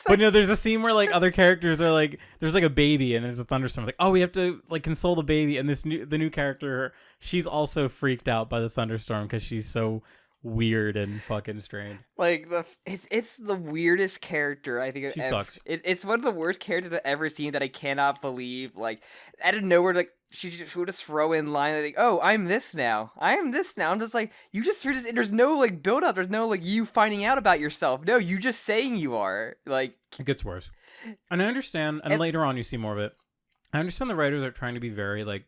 But there's a scene where like other characters are like, there's like a baby and there's a thunderstorm. Like, oh, we have to like console the baby, and the new character, she's also freaked out by the thunderstorm because she's so weird and fucking strange. Like it's the weirdest character I think she sucks. It's one of the worst characters I've ever seen that I cannot believe. Like out of nowhere, like she would just throw in line like, "Oh, I'm this now. I am this now." I'm just like, you just there's no like build up. There's no like you finding out about yourself. No, you just saying you are. Like it gets worse. And I understand. And later on, you see more of it. I understand the writers are trying to be very like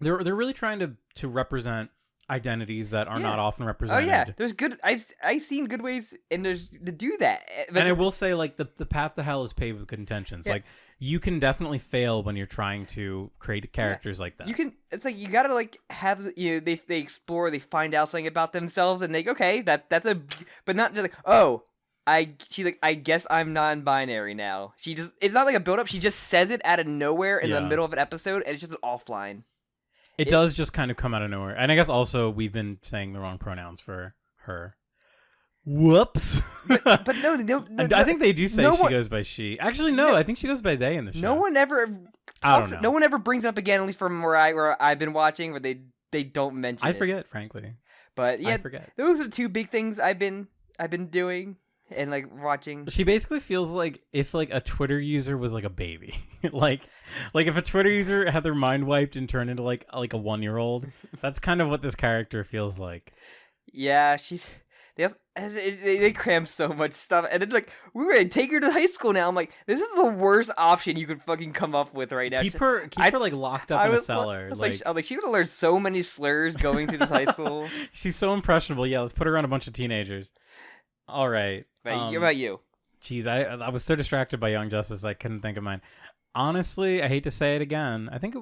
they're really trying to represent identities that are not often represented. Oh yeah, there's good. I've seen good ways and there's to do that. But and I will say, like the path to hell is paved with good intentions. Yeah. Like you can definitely fail when you're trying to create characters like that. You can. It's like you gotta like have they explore, they find out something about themselves, and they okay that's a, but not just like she's like, I guess I'm non-binary now. It's not like a build up. She just says it out of nowhere in the middle of an episode, and it's just an offline. It does just kind of come out of nowhere. And I guess also we've been saying the wrong pronouns for her. Whoops. But no, I think they do say she goes by she. Actually, no, I think she goes by they in the show. No one ever no one ever brings up again, at least from where I've been watching, where they don't mention it. I forget, frankly. But yeah, I forget. Those are 2 big things I've been doing. And like watching, she basically feels like if like a Twitter user was like a baby, like if a Twitter user had their mind wiped and turned into like a 1-year-old. That's kind of what this character feels like. Yeah, they cram so much stuff, and then like we're gonna take her to high school now. I'm like, this is the worst option you could fucking come up with right now. Keep her like locked up in a cellar. I'm like, she's gonna learn so many slurs going through this high school. She's so impressionable. Yeah, let's put her around a bunch of teenagers. All right. What about you? Jeez, I was so distracted by Young Justice I couldn't think of mine. Honestly, I hate to say it again. I think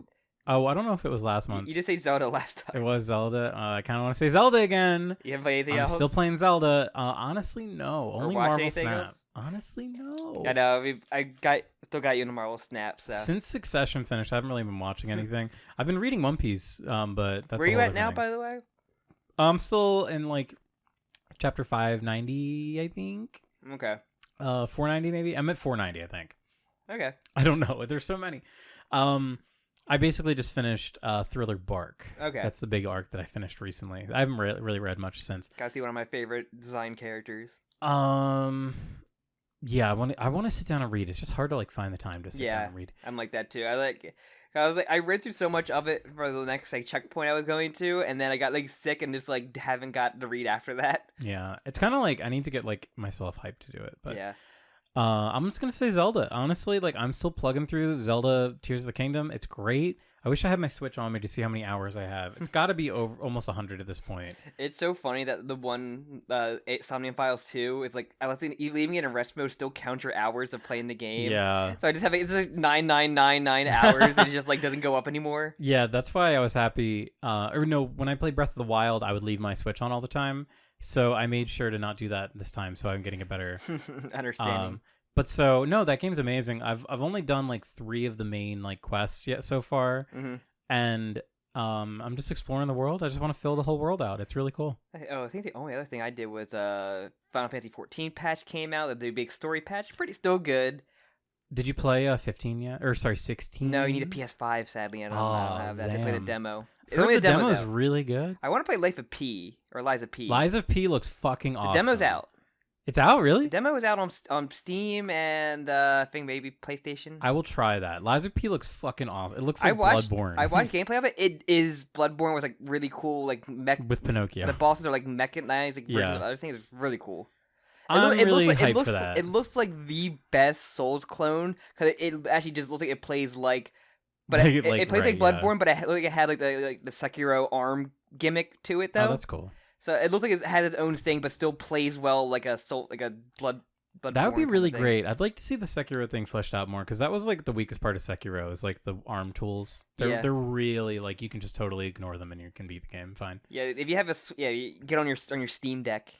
I don't know if it was last month. You did say Zelda last time. It was Zelda. I kind of want to say Zelda again. You haven't played anything else? I'm still playing Zelda. Honestly, no. Or only Marvel Snap. Else? Honestly, no. I know. I still got you in the Marvel Snap. So. Since Succession finished, I haven't really been watching anything. I've been reading One Piece, but that's where you at now, by the way? I'm still in like chapter 590, I think. Okay. 490 maybe. I'm at 490, I think. Okay. I don't know. There's so many. I basically just finished Thriller Bark. Okay. That's the big arc that I finished recently. I haven't really read much since. Gotta see one of my favorite design characters. Yeah, I want to sit down and read. It's just hard to like find the time to sit down and read. I'm like that too. I read through so much of it for the next like checkpoint I was going to, and then I got like sick and just like haven't got to read after that. Yeah, it's kind of like I need to get like myself hyped to do it. But yeah, I'm just gonna say Zelda. Honestly, like I'm still plugging through Zelda Tears of the Kingdom. It's great. I wish I had my Switch on me to see how many hours I have. It's got to be over almost 100 at this point. It's so funny that the one Somnium Files 2 is like leaving it in rest mode still count your hours of playing the game. Yeah. So I just have it's like 9999 hours and it just like doesn't go up anymore. Yeah, that's why I was happy. When I played Breath of the Wild, I would leave my Switch on all the time. So I made sure to not do that this time. So I'm getting a better understanding. But so no, that game's amazing. I've only done like 3 of the main like quests yet so far, and I'm just exploring the world. I just want to fill the whole world out. It's really cool. I think the only other thing I did was Final Fantasy 14 patch came out. The big story patch, still good. Did you play 15 yet? Or sorry, 16? No, you need a PS5. Sadly, I don't have that. I play the demo. The demo's really good. I want to play Lies of P. Lies of P looks fucking awesome. The demo's out. It's out, really? The demo is out on Steam and I think maybe PlayStation. I will try that. Lies of P looks fucking awesome. It looks like Bloodborne. I watched gameplay of it. It is Bloodborne with like really cool like mech with Pinocchio. The bosses are like mechanized. Like, yeah. The other thing is really cool. I'm really hyped for that. It looks like the best Souls clone because it actually just looks like it plays like, but it plays like Bloodborne, but it had like the Sekiro arm gimmick to it though. Oh, that's cool. So it looks like it has its own sting, but still plays well like a blood. That would be really great. I'd like to see the Sekiro thing fleshed out more because that was like the weakest part of Sekiro is like the arm tools. They're really like you can just totally ignore them and you can beat the game fine. Yeah, if you have you get on your Steam Deck.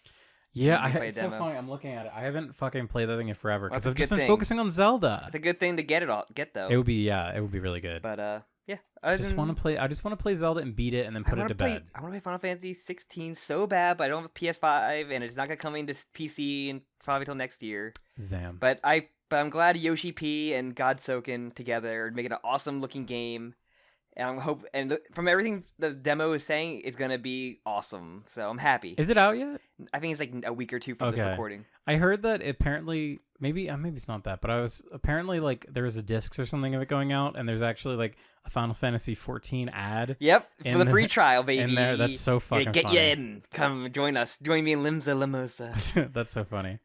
Yeah, it's so funny. I'm looking at it. I haven't fucking played that thing in forever because I've just been thing. focusing on Zelda. It's a good thing to get though. It would be really good. But yeah, I just want to play Zelda and beat it and then put it to bed. I want to play Final Fantasy 16 so bad, but I don't have a PS5 and it's not gonna come into PC and probably till next year. Zam. But I'm glad Yoshi P and Godsoken together make it an awesome looking game. And from everything the demo is saying, it's gonna be awesome. So I'm happy. Is it out yet? I think it's like a week or two from this recording. I heard that apparently, maybe it's not that, but I was apparently like there was a discs or something of it going out, and there's actually like a Final Fantasy 14 ad. Yep, for the free trial, baby. In there, that's so fucking get funny. you in. Come join us. Join me in Limsa Limosa. That's so funny.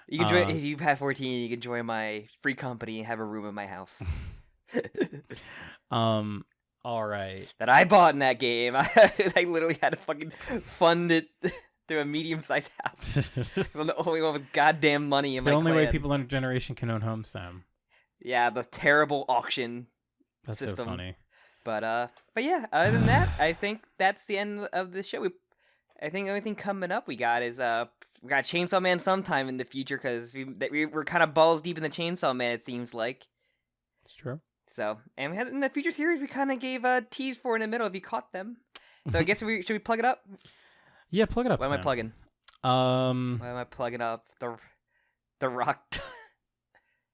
You can join if you have 14. You can join my free company and have a room in my house. All right. That I bought in that game. I literally had to fucking fund it through a medium-sized house. I'm the only one with goddamn money in my clan. The only way people in a generation can own homes, Sam. Yeah, the terrible auction system. So funny. But yeah, other than that, I think that's the end of the show. I think the only thing coming up we got is we got Chainsaw Man sometime in the future because we're kind of balls deep in the Chainsaw Man. It seems like. It's true. So, and we had in the future series, we kind of gave a tease for in the middle if you caught them. So I guess should we plug it up? Yeah, plug it up. What am I plugging? What am I plugging up? The rock.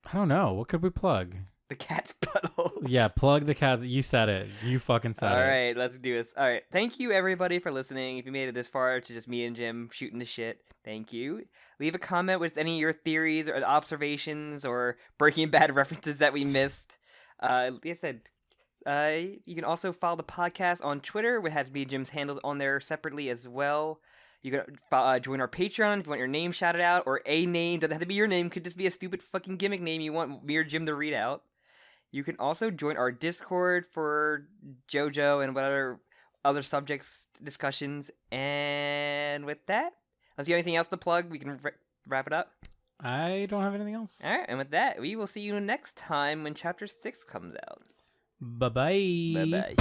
I don't know. What could we plug? The cat's buttholes. Yeah, plug the cats. You said it. You fucking said it. All right, let's do this. All right, thank you everybody for listening. If you made it this far to just me and Jim shooting the shit, thank you. Leave a comment with any of your theories or observations or Breaking Bad references that we missed. Like I said, you can also follow the podcast on Twitter, which has me and Jim's handles on there separately as well. You can join our Patreon if you want your name shouted out, or a name. Doesn't have to be your name. Could just be a stupid fucking gimmick name you want me or Jim to read out. You can also join our Discord for JoJo and whatever other subjects discussions. And with that, unless you have anything else to plug, we can wrap it up. I don't have anything else. All right, and with that, we will see you next time when Chapter 6 comes out. Bye-bye. Bye-bye.